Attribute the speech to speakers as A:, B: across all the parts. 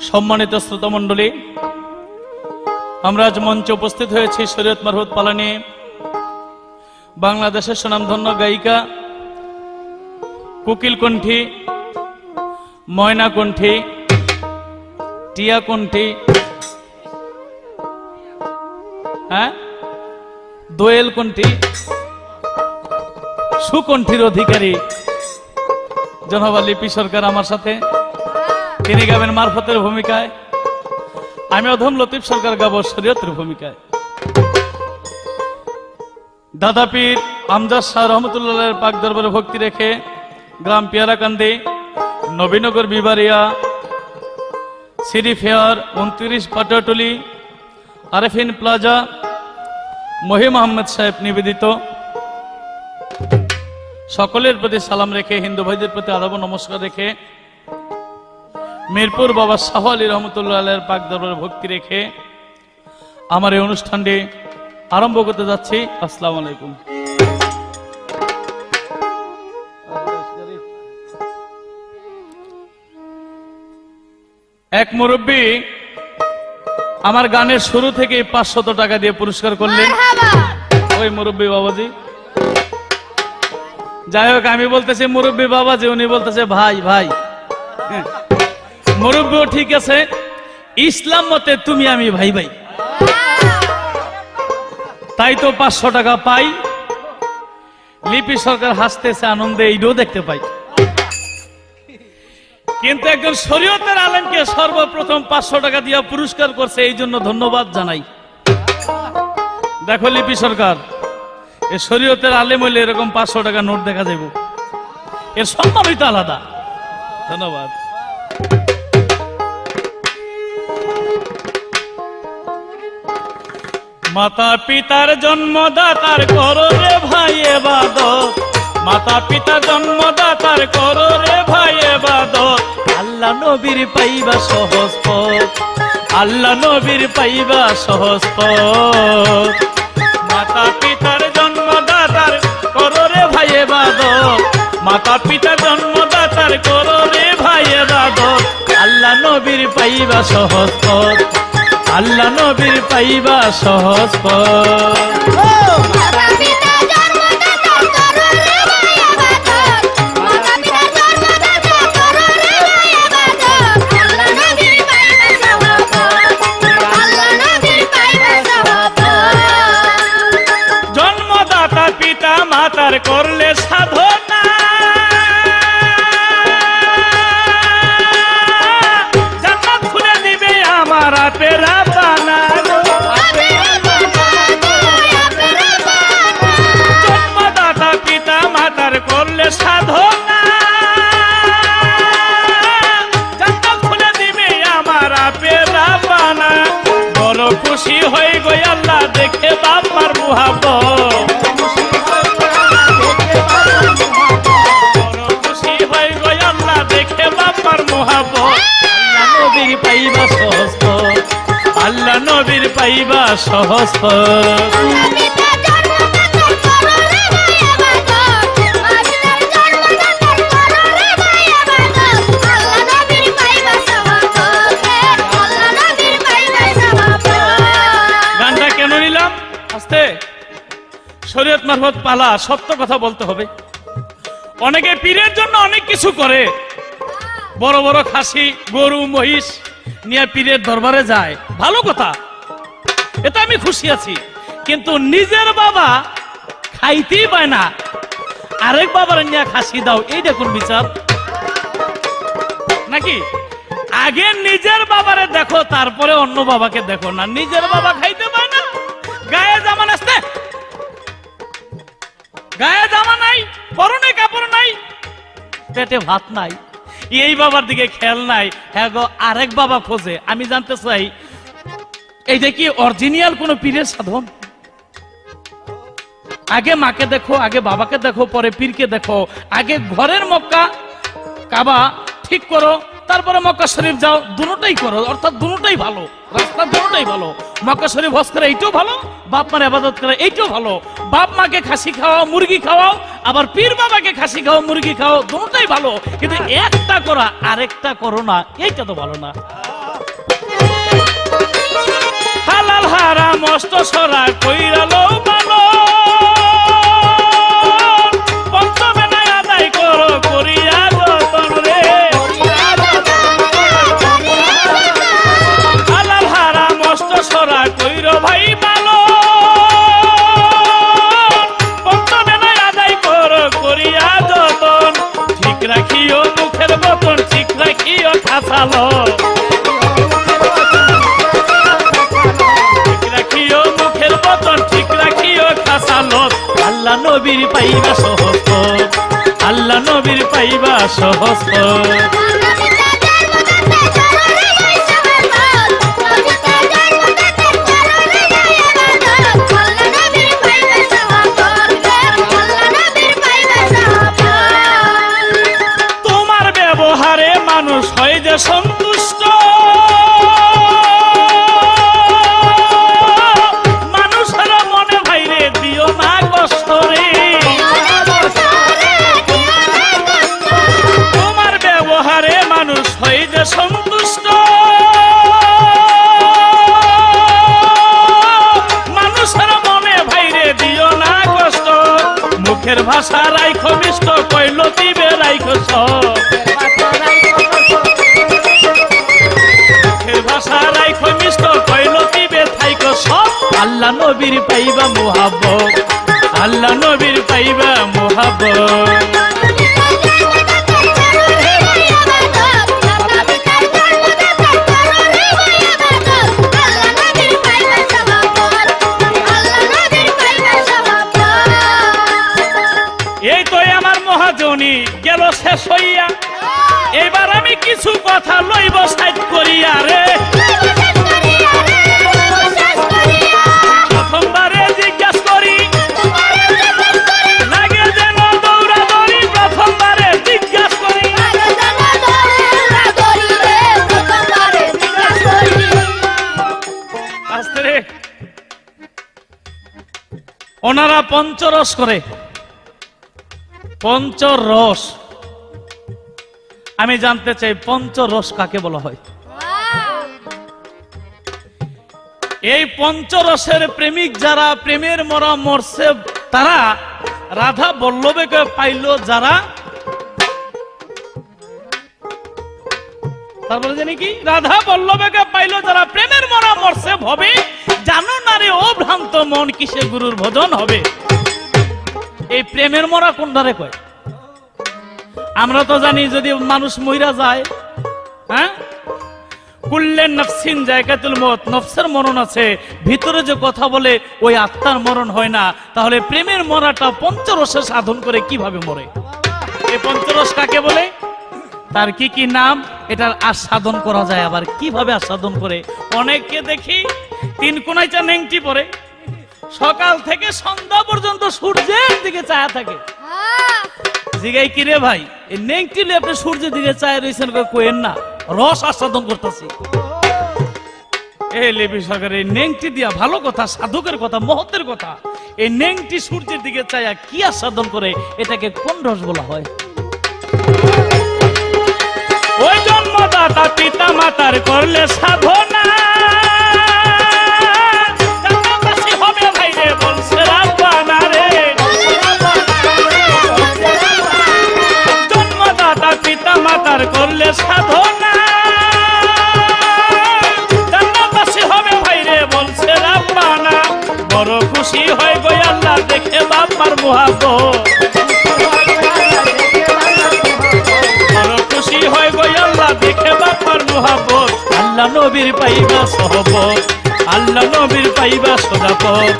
A: সম্মানিত শ্রোতা মণ্ডলী, আমরা আজ মঞ্চে উপস্থিত হয়েছি শরীয়ত মারফত পালা নিয়ে। বাংলাদেশের সুনামধন্য গায়িকা কোকিল কণ্ঠী, ময়না কণ্ঠী, টিয়া কণ্ঠী, দোয়েল কণ্ঠী, সুকণ্ঠীর অধিকারী জনাব লিপি সরকার আমার সাথে। তিনি গাবেন মারফতের ভূমিকায়, আমি অধম লতিফ সরকার গাবো শরীয়তের ভূমিকায়। দাদা পীর আমজাদ শাহ রহমতুল্লাহের পাক দরবারে ভক্তি রেখে গ্রাম পিয়ারাকান্দি, নবীনগর বিবারিয়া, CD fair 29 Patuatuli, Arefin plaza, Mahim Ahmed সাহেব নিবেদিত সকলের প্রতি সালাম রেখে, হিন্দু ভাইদের প্রতি আদাব নমস্কার রেখে, মিরপুর বাবা শাহ আলী রহমতুল্লাহের পাক দরবারে ভক্তি রেখে আমার এই অনুষ্ঠানটি আরম্ভ করতে যাচ্ছি। আসসালামু আলাইকুম। এক মুরব্বী আমার গানের শুরু থেকে 500 টাকা দিয়ে পুরস্কার করলেন। ওই মুরব্বী বাবাজি, যাই হোক, আমি বলতেছি মুরব্বী বাবাজি, উনি বলতেছে ভাই ভাই। মুরব্বীও ঠিক আছে, ইসলাম মতে তুমি আমি ভাই ভাই, তাই তো 500 টাকা পাই। লিপি সরকার হাসতেছে আনন্দে, এইটাও দেখতে পাই। কিন্তু একজন শরীয়তের আলেমকে সর্বপ্রথম 500 টাকা দিয়ে পুরস্কার করছে, এই জন্য ধন্যবাদ জানাই। দেখো লিপি সরকার, এই শরীয়তের আলেম হইলে এরকম 500 টাকা নোট দেখা যাইব, এর সম্মানই তো আলাদা। ধন্যবাদ। মাতা পিতার জন্মদাতার করো রে ভাই ইবাদত, মাতা পিতা জন্মদাতার করো রে ভাই ইবাদত, আল্লাহ নবীর পাইবা সহজ পথ, আল্লাহ নবীর পাইবা সহজ পথ। মাতা পিতার জন্মদাতার করো রে ভাই ইবাদত, মাতা পিতা জন্মদাতার করো রে ভাই ইবাদত, আল্লাহ নবীর পাইবা সহজ পথ, আল্লাহ নবীর পাইবা সহজ পথ। জন্মদাতা পিতা মাতার করলে সাধনা, জান্নাত খুলে দিবে আমার আপেরা বানা। জন্মদাতা পিতা মাতার করলে সাধনা, জান্নাত খুলে দিবে আমার আপেরা বানা। বড় খুশি হয়ে গই আল্লাহ দেখে বাবার মুহাব্বত, বড় খুশি হয়ে গই আল্লাহ দেখে বাবার মুহাব্বত। আল্লাহ নবীর পাইবা সহজ পথ, আল্লাহ নবীর পাইবা সহজ পথ। গানটা কেন নিলাম? আস্তে, শরীয়ত মারফত পালা, সত্য কথা বলতে হবে। অনেকে পীরের জন্য অনেক কিছু করে, বড় বড় খাসি গরু মহিষ নিয়ে পীরের দরবারে যায়, ভালো কথা, এটা আমি খুশি আছি। কিন্তু নিজের বাবা খাইতেই পায় না, আরেক বাবার নিয়ে খাসি দাও, এইটা কোন বিচার নাকি? আগে নিজের বাবারে দেখো, তারপরে অন্য বাবাকে দেখো না। নিজের বাবা খাইতে পায় না, গায়ে জামা আসতে, গায়ে জামা নাই, পরনে কাপড় নাই, পেটে ভাত নাই, এই বাবার দিকে খেয়াল নাই, হ্যাঁ গো আরেক বাবা খোঁজে। আমি জানতে চাই, এইটা কি অরিজিনাল কোন পীরের সাধন? আগে মাকে দেখো, আগে বাবাকে দেখো, পরে পীরকে দেখো। আগে ঘরের মক্কা কাবা ঠিক করো, তারপরে মক্কা শরীফ যাও, দুটোটাই করো, অর্থাৎ দুটোটাই ভালো, রাস্তা দুটোটাই ভালো। মক্কা শরীফ হজ করে এইটাও ভালো, বাপ মার ইবাদত করে এইটাও ভালো। বাপ মাকে খাসি খাওয়াও, মুরগি খাওয়াও, আবার পীর বাবাকে খাসি খাও, মুরগি খাও, দুটোটাই ভালো। কিন্তু একটা করা আরেকটা করো না, এইটা তো ভালো না। হালাল হারাম মস্ত সরা কইরালো মানো পঞ্চমে নাই আদায় করো করিয়া যতন রে হালাল হারাম মস্ত সরা কইরো ভাই মানো পঞ্চমে নাই আদায় করো করিয়া যতন ঠিক রাখিও মুখের বতন ঠিক রাখিও খাসালো আল্লাহ নবীর পাইবা সহজ আল্লাহ নবীর পাইবা সহজ তোমার ব্যবহারে মানুষ হয় যে সন্তুষ্ট তোমার ব্যবহারে মানুষ হয় যে সন্তুষ্ট মানুষের মনে ভাইরে দিও না কষ্ট মুখের ভাষা রাইখো মিষ্ট কইল দিবে রাইখো মুখের ভাষা রাইখো মিষ্ট কইল দিবে থাইকো সব আল্লাহ নবীর পাইবা মুহাব্বত আল্লাহ নবীর পাইবা মুহাব্বত এই তো আমার মহাজনী গেল শেষ হইয়া এবার আমি কিছু কথা লইব সাইড করিয়া রে প্রথমবারে জিজ্ঞাস করি লাগে যেন দৌড়া দৌড়ি প্রথমবারে জিজ্ঞাস করি আস্তে ওনারা পঞ্চরস করে পঞ্চরস আমি জানতে চাই পঞ্চরস কাকে বলা হয় এই পঞ্চরসের প্রেমিক যারা প্রেমের মরা মরছে তারা রাধা বল্লভকে পাইল যারা তারপরে জানি কি রাধা বল্লভকে পাইল যারা প্রেমের মরা মরছে ভবে জানো না রে ও ভ্রান্ত মন কিসে গুরুর ভজন হবে এই প্রেমের মরা কোনটারে কয় আমরা তো জানি যদি মানুষ মইরা যায় হ্যাঁ কুল্লেন নফসিন জায়গাতুল মউত নফসের মরণ আছে ভিতরে যে কথা বলে ওই আত্মার মরণ হয় না তাহলে প্রেমের মরাটা পঞ্চরসে সাধন করে কিভাবে মরে এই পঞ্চরস কাকে বলে তার কি কি নাম এটার আস্বাদন করা যায় আবার কিভাবে আস্বাদন করে অনেককে দেখি তিন কোনায় চা নেংটি পরে সকাল থেকে সন্ধ্যা পর্যন্ত সূর্যের দিকে চায়া থাকে জিগাই কি রে ভাই এই নেংটি লে আপনি সূর্যের দিকে চায় রয়েছেন কোয়েন না রস আস্বাদন করতেছি এই লেবি সরকার এই নেংটি দিয়া ভালো কথা সাধকের কথা মহত্বের কথা এই নেংটি সূর্যের দিকে চায়া কি আস্বাদন করে এটাকে কোন রস বলা হয় ওই জন্মদাতা পিতা মাতার করলে সাধনা হবে ভাই রে বলছে রাব্বানা রে জন্মদাতা পিতা মাতার করলে সাধনা জান্নাতবাসী হবে ভাই রে বলছে রাব্বানা বড় খুশি হয় গো আল্লাহ দেখে বাবার মুহাব্বত দেখে বাপার মুহাব্বত আল্লাহ নবীর পাইবা সহবত আল্লাহ নবীর পাইবা সদাপত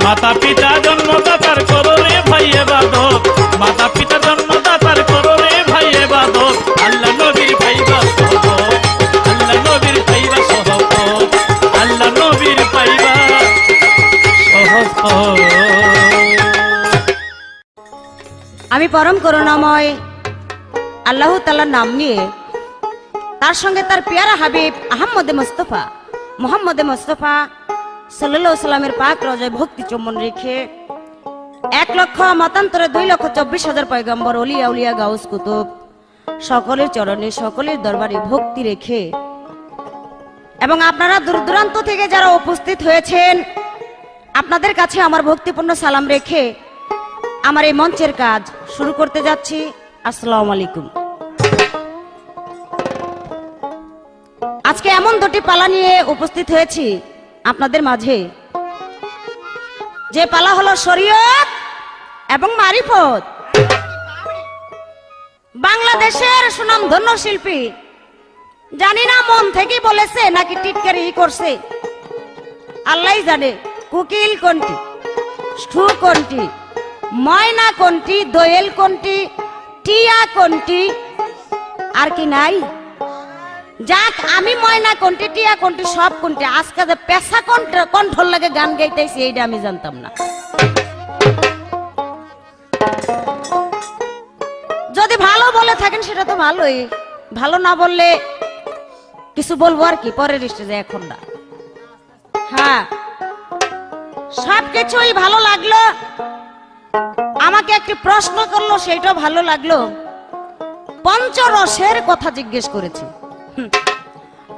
A: মাতা পিতা জন্মদাতার করো রে ভাই ইবাদত মাতা পিতা জন্মদাতার করো রে ভাই ইবাদত আল্লাহ নবীর পাইবা সহবত আল্লাহ নবীর পাইবা সহবত আল্লাহ নবীর পাইবা সহবত
B: আমি পরম করুণাময় আল্লাহ তাআলার নাম নিয়ে তার সঙ্গে তার পেয়ারা হাবিব আহমদে মুস্তফা মোহাম্মদে মুস্তফা সাল্লাল্লাহু আলাইহি সাল্লামের পাক রোজায় ভক্তি চুম্বন রেখে 1 লক্ষ মতান্তরে 2,24,000 পয়গম্বর ওলিয়া উলিয়া গাউস কুতুব সকলের চরণে সকলের দরবারে ভক্তি রেখে এবং আপনারা দূর দূরান্ত থেকে যারা উপস্থিত হয়েছেন, আপনাদের কাছে আমার ভক্তিপূর্ণ সালাম রেখে আমার এই মঞ্চের কাজ শুরু করতে যাচ্ছি। আসসালামু আলাইকুম। আজকে এমন দুটি পালা নিয়ে উপস্থিত হয়েছি আপনাদের মাঝে, যে পালা হলো শরীয়ত এবং মারিফত। বাংলাদেশের সুনামধন্য শিল্পী, জানি না মন থেকে বলেছে নাকি টিটকারি করছে, আল্লাহই জানে। কুকিল কোনটি, স্টু কোনটি, ময়না কোনটি, দোয়েল কোনটি, টিয়া কোনটি, আর কি নাই? যাক, আমি ময়না কোনটি, টিয়া কোনটি, সব কোনটি। আজকে যে পেশা কণ্ঠল লাগে গান গাইতেছি, এইটা আমি জানতাম না। যদি ভালো বলে থাকেন সেটা তো ভালোই, ভালো না বললে কিছু বলবো আর কি, পরের স্টেজে, এখন না। হ্যাঁ, সবকিছুই ভালো লাগলো। আমাকে একটি প্রশ্ন করলো, সেটাও ভালো লাগলো। পঞ্চরসের কথা জিজ্ঞেস করেছি।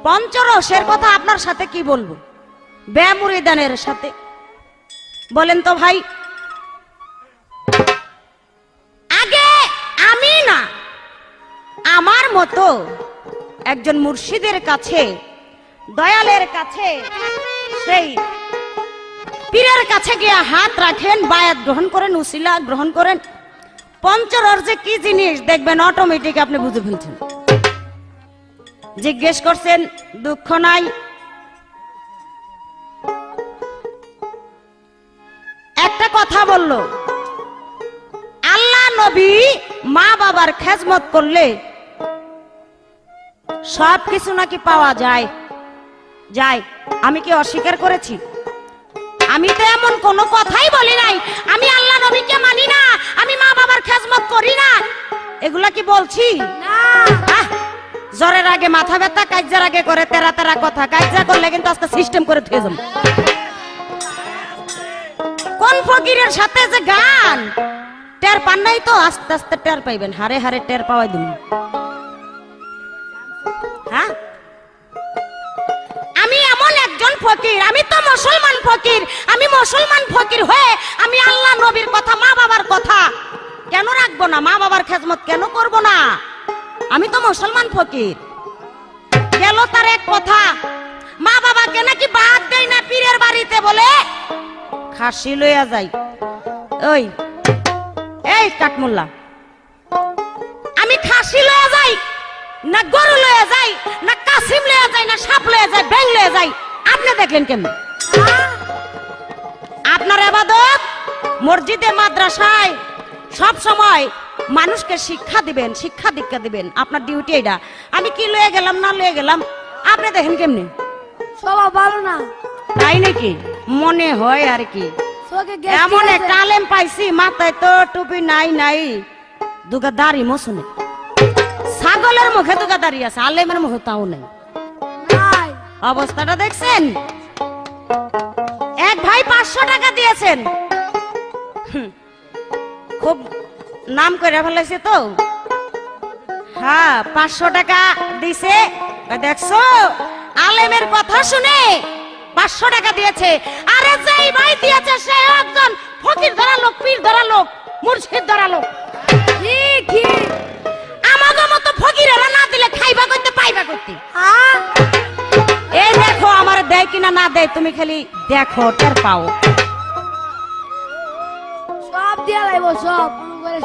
B: পঞ্চরসের কথা আপনার সাথে কি বলবো? বেমুরিদানের সাথে বলেন তো ভাই। আগে আমি না, আমার মতো একজন মুর্শিদের কাছে, দয়ালের কাছে, সেই পীরের কাছে গিয়ে হাত রাখেন, বায়াত গ্রহণ করেন, উসিলা গ্রহণ করেন। পঞ্চরস যে কি জিনিস দেখবেন অটোমেটিক আপনি বুঝে ফেলছেন। জিজ্ঞেস করছেন, দুঃখ নাই। একটা কথা বলল, আল্লাহ নবী মা বাবার খেজমত করলে সবকিছু নাকি পাওয়া যায়। যায়, আমি কি অস্বীকার করেছি? আমি তো এমন কোনো কথাই বলি নাই আমি আল্লাহ নবীকে মানি না, আমি মা বাবার খেজমত করি না, এগুলা কি বলছি? জ্বরের আগে মাথা ব্যথা, কাজ্জার আগে করে তেরা তেরা কথা। কাজ্জা করলে কিন্তু আজকে সিস্টেম করে থুয়ে যাবো। কোন ফকিরের সাথে যে গান টের পান নাই তো, আস্তে আস্তে টের পাইবেন, হারে হারে টের পাওয়াই দিন। হ্যাঁ, আমি এমন একজন ফকির, আমি তো মুসলমান ফকির। আমি মুসলমান ফকির হয়ে আমি আল্লাহ নবীর কথা, মা বাবার কথা কেন রাখবো না? মা বাবার খেজমত কেন করব না? আমি তো মুসলমান ফকির। গেল তার এক কথা, মা বাবাকে নাকি বাদ দেয় না পীরের বাড়িতে, বলে খাসি লইয়া যাই। ওই এই কাঠমোল্লা, আমি খাসি লইয়া যাই না গরু লইয়া যাই না কাসিম লইয়া যাই না সাপ লইয়া যাই, ব্যাং লইয়া যাই, আপনি দেখলেন কেমন? আপনার ইবাদত মসজিদে মাদ্রাসায় সব সময় মানুষকে শিক্ষা দিবেন, শিক্ষা দীক্ষা দিবেন, আপনার ডিউটি এটা। আমি কি লয়ে গেলাম না লয়ে গেলাম, আপনি দেখেন কেমনি?
C: সবাই ভালো না,
B: তাই নাকি? মনে হয় আর কি। এমন একটা আলেম পাইছি, মাথায় তো টুপি নাই, নাই দুগা দাড়ি মোছনে, ছাগলের মুখে দুগা দাড়ি আছে, আলেমের মুখে তাও নেই। অবস্থাটা দেখছেন? এক ভাই 500 টাকা দিয়েছেন, খুব নাম করে ফেলেছে তো। হ্যাঁ, 500 টাকা দিছে। দেখছো, আলেমের কথা শুনে 500 টাকা দিয়েছে। আরে যেই ভাই দিয়েছে সে একজন ফকির ধরা লোক, পীর ধরা লোক, মুর্শিদ ধরা লোক। আমাদের মতো ফকিরেরা না দিলে খাইবা করতে পাইবা করতে। এই দেখো, আমার দেয় কিনা না দেয় তুমি খালি দেখো, টের পাও।
C: সব দিয়া লাইব, সব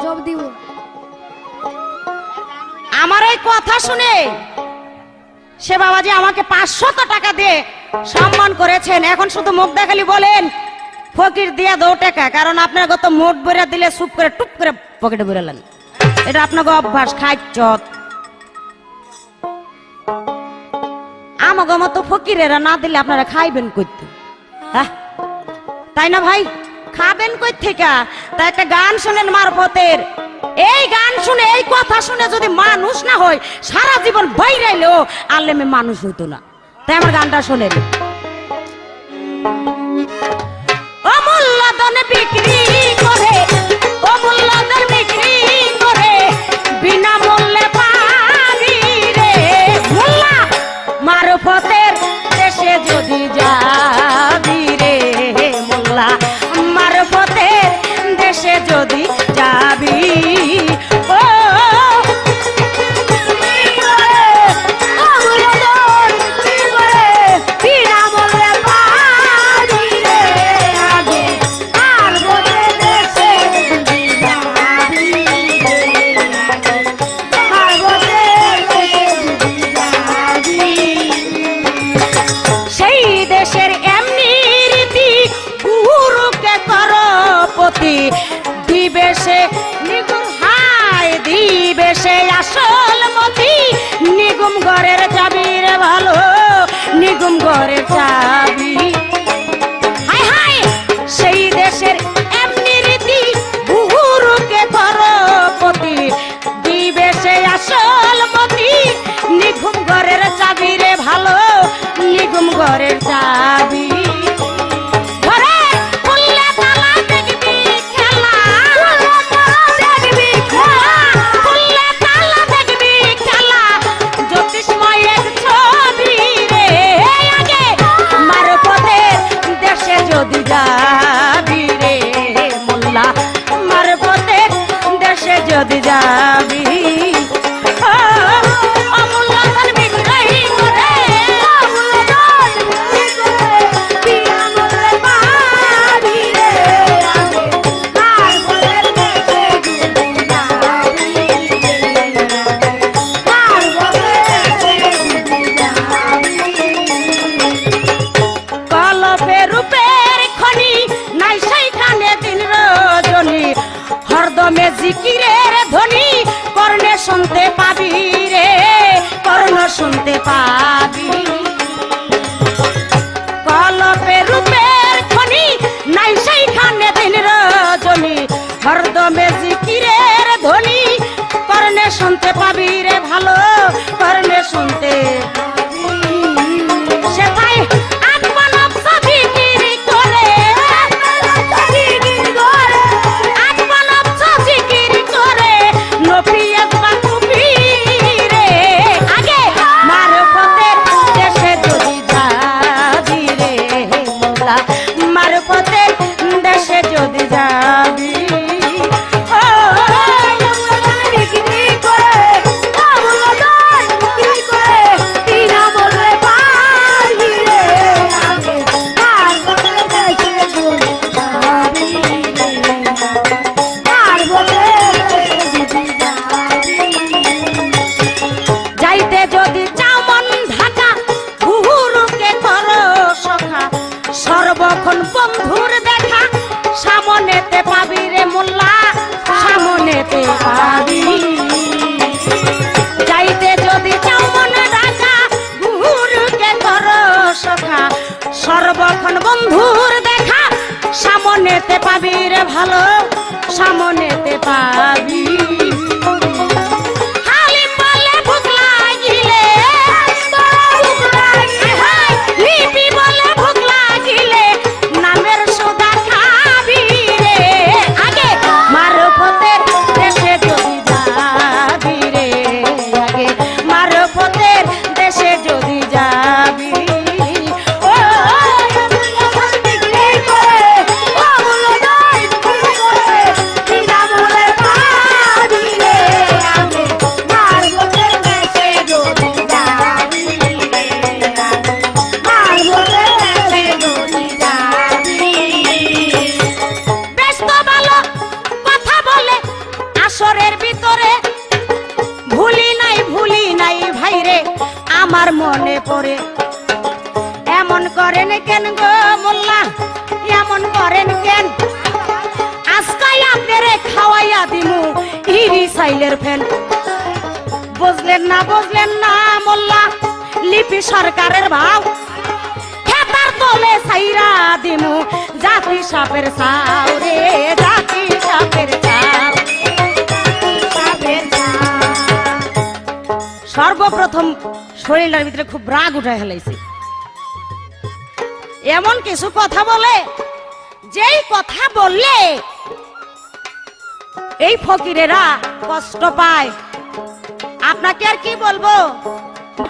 C: সব দিব।
B: আমার এই কথা শুনে সে বাবাজি আমাকে 500 টাকা দিয়ে সম্মান করেছেন। এখন শুধু মুখ দেখালি বলেন ফকির দিয়া 2 টাকা, কারণ আপনার গত মোট বইরা দিলে চুপ করে টুপ করে পকেটে বইরালেন। এটা আপনাকে অভ্যাস, খাইচত। আমাকে মতো ফকিরেরা না দিলে আপনারা খাইবেন কইতে? হ্যাঁ, তাই না ভাই? খাবেন কই থেকে? তা একটা গান শুনেন মারফতের, এই গান শুনে, এই কথা শুনে যদি মানুষ না হয়, সারা জীবন বাইরাইলেও আলেমে মানুষ হইতো না। তাই আমার গানটা শোনেন। অমূল্যধন বিক্রি করে, অমূল্যধন বিক্রি করে, বিনামূল্যে পারি রে মোল্লা মারফতের যাবি রে মোল্লা মারফতের দেশে যদি যাবি ও দিবে সে নিগুম হায় দিবে সে আসল মতি নিগুম ঘরের চাবি রে ভালো নিগুম ঘরের চাবি হায় হায় সেই দেশের এমনি রীতি গুরুকে করপতি দিবে সে আসল মতি নিগুম ঘরের চাবি রে ভালো নিগুম ঘরের চাবি যদি যাবি রে মোল্লা মারফতের দেশে যদি যাবি জিকিরের ধ্বনি কর্ণে শুনতে পাবি রে কর্ণ শুনতে পাবি কলপে রূপের খনি নাই সেইখানে দিন রজনী হরদমে জিকিরের ধ্বনি কর্ণে শুনতে পাবি রে ভালো কর্ণে শুনতে সেটাই মারফতের দেশে যদি যাবি যাইতে যদি চাও মন ঢাকা গুরুকে করো সখা সর্বক্ষণ বন্ধুর দেখা সামনেতে পাবি রে মোল্লা সামনেতে পাবি যাইতে যদি চাও মনে ঢাকা গুরুকে করো সখা সর্বক্ষণ বন্ধুর দেখা সামনেতে পাবি রে ভালো সামনেতে পাবি আমার মনে পড়ে এমন করেন কেন গো মোল্লা এমন করেন কেন আজকাই আপনারে খাওয়াইয়া দিমু ইরি সাইলের ফেন বুঝলেন না মোল্লা লিপি সরকারের ভাব খেতার তলে সাইরা দিমু জাতি সাপের ছাও রে জাতি সাপের ছাও সর্বপ্রথম শরীরের ভিতরে খুব রাগ উঠায় ফেলাইছে এমন কিছু কথা বলে যেই কথা বললে এই ফকিরেরা কষ্ট পায় আপনাকে আর কি বলবো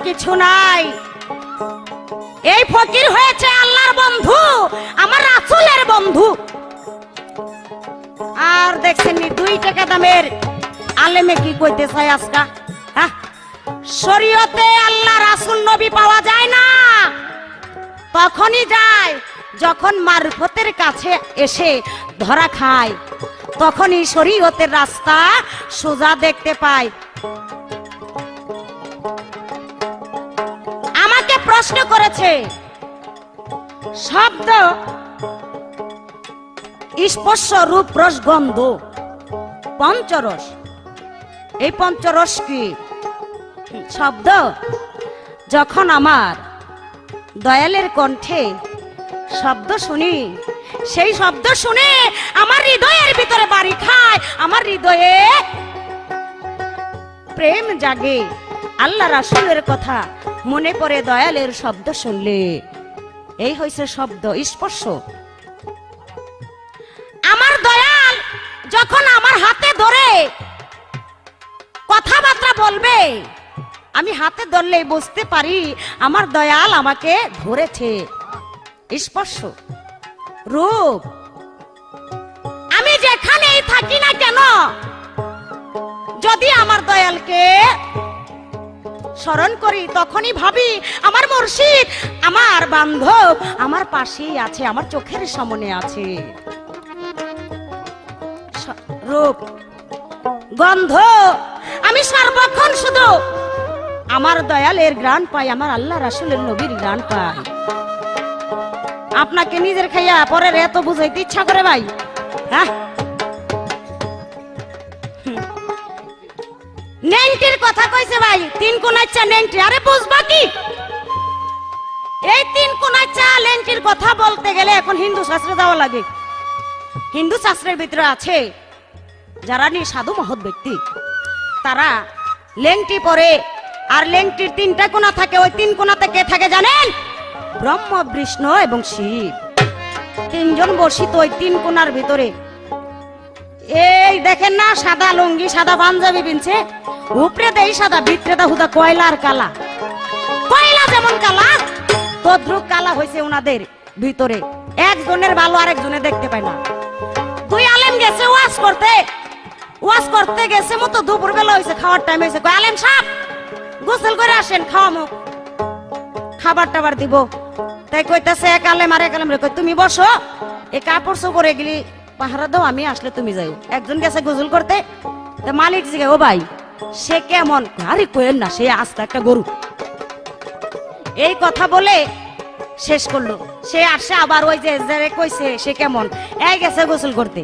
B: কিছু নাই এই ফকির হয়েছে আল্লাহ আল্লাহর বন্ধু, আমার রাসূলের বন্ধু। আর দেখছেন 2 টাকা দামের আলেমে কি কইতে চায় আজকা? হ্যাঁ, শরীয়তে আল্লাহ রাসূল নবী পাওয়া যায় না, তখনই যায় যখন মারফতের কাছে এসে ধরা খায়, তখনই শরীয়তের রাস্তা সোজা দেখতে পায়। আমাকে প্রশ্ন করেছে শব্দ, স্পর্শ, রূপ, রস, গন্ধ, পঞ্চরস। এই পঞ্চরস কি? শব্দ। যখন আমার দয়ালের কণ্ঠে শব্দ শুনি, সেই শব্দ শুনে আমার হৃদয়ের ভিতরে বাড়ি খায়, আমার হৃদয়ে প্রেম জাগে, আল্লাহ রাসূলের কথা মনে পড়ে দয়ালের শব্দ শুনলে। এই হইছে শব্দ, স্পর্শ। আমার দয়াল যখন আমার হাতে ধরে কথাবার্তা বলবে, আমি হাতে ধরলেই বুঝতে পারি আমার দয়াল আমাকে ধরেছে। স্পর্শ। রূপ, আমি যেখানেই থাকি না কেন, যদি আমার দয়ালকে স্মরণ করি, তখনই ভাবি আমার মুর্শিদ, আমার বান্ধব আমার পাশেই আছে, আমার চোখের সামনে আছে। রূপ, গন্ধ, আমি সর্বক্ষণ শুধু আমার দয়ালের ঘ্রাণ পাই, আমার আল্লাহ রাসূলের নবীর ঘ্রাণ পাই। আপনাকে নিজের খাইয়া পরের এত বুঝাইতে ইচ্ছা করে ভাই? হ্যাঁ, নেংটির কথা কইছে ভাই, 3 কোণার চা নেংটি। আরে বুঝবা কি? এই 3 কোণার চা লেংটির কথা বলতে গেলে এখন হিন্দু শাস্ত্রে যাওয়া লাগে। হিন্দু শাস্ত্রের ভিতরে আছে যারা সাধু মহৎ ব্যক্তি, তারা লেংটি পরে, আর লেংটির 3টা কোণা থাকে। ওই 3 কোণাতে কে থাকে জানেন? ব্রহ্ম, বিষ্ণু এবং শিব, 3 জন বসিত ওই 3 কোণার ভিতরে। এই দেখেন না, সাদা লুঙ্গি, সাদা পাঞ্জাবি পিনছে, উপরে দেই সাদা, ভিতরে দা হুদা কয়লার কালা। কয়লা যেমন কালা, তদ্রুপ কালা হয়েছে ওনাদের ভিতরে। একজনের ভালো আরেকজনে দেখতে পায় না। 2 আলেম গেছে ওয়াজ করতে গেছে মতো দুপুর বেলা হয়েছে, খাওয়ার টাইম হয়েছে। কয় আলেম সাহেব গোসল করে আসেন, খাওয়ামো, খাবার টাবার দিব। তাই কইতাছে এক আলেম আর এক আলেম রে, তুমি বসো, এই কাপড় চোপড় এগুলি পাহারা দাও, আমি আসলে তুমি যাও। একজন গেছে গোসল করতে, মালিক জিগে, ও ভাই সে কেমন? আরে কইেন না, সে আস্তে একটা গরু। এই কথা বলে শেষ করলো। সে আসে আবার ওই যে কইছে সে কেমন, এই গেছে গোসল করতে,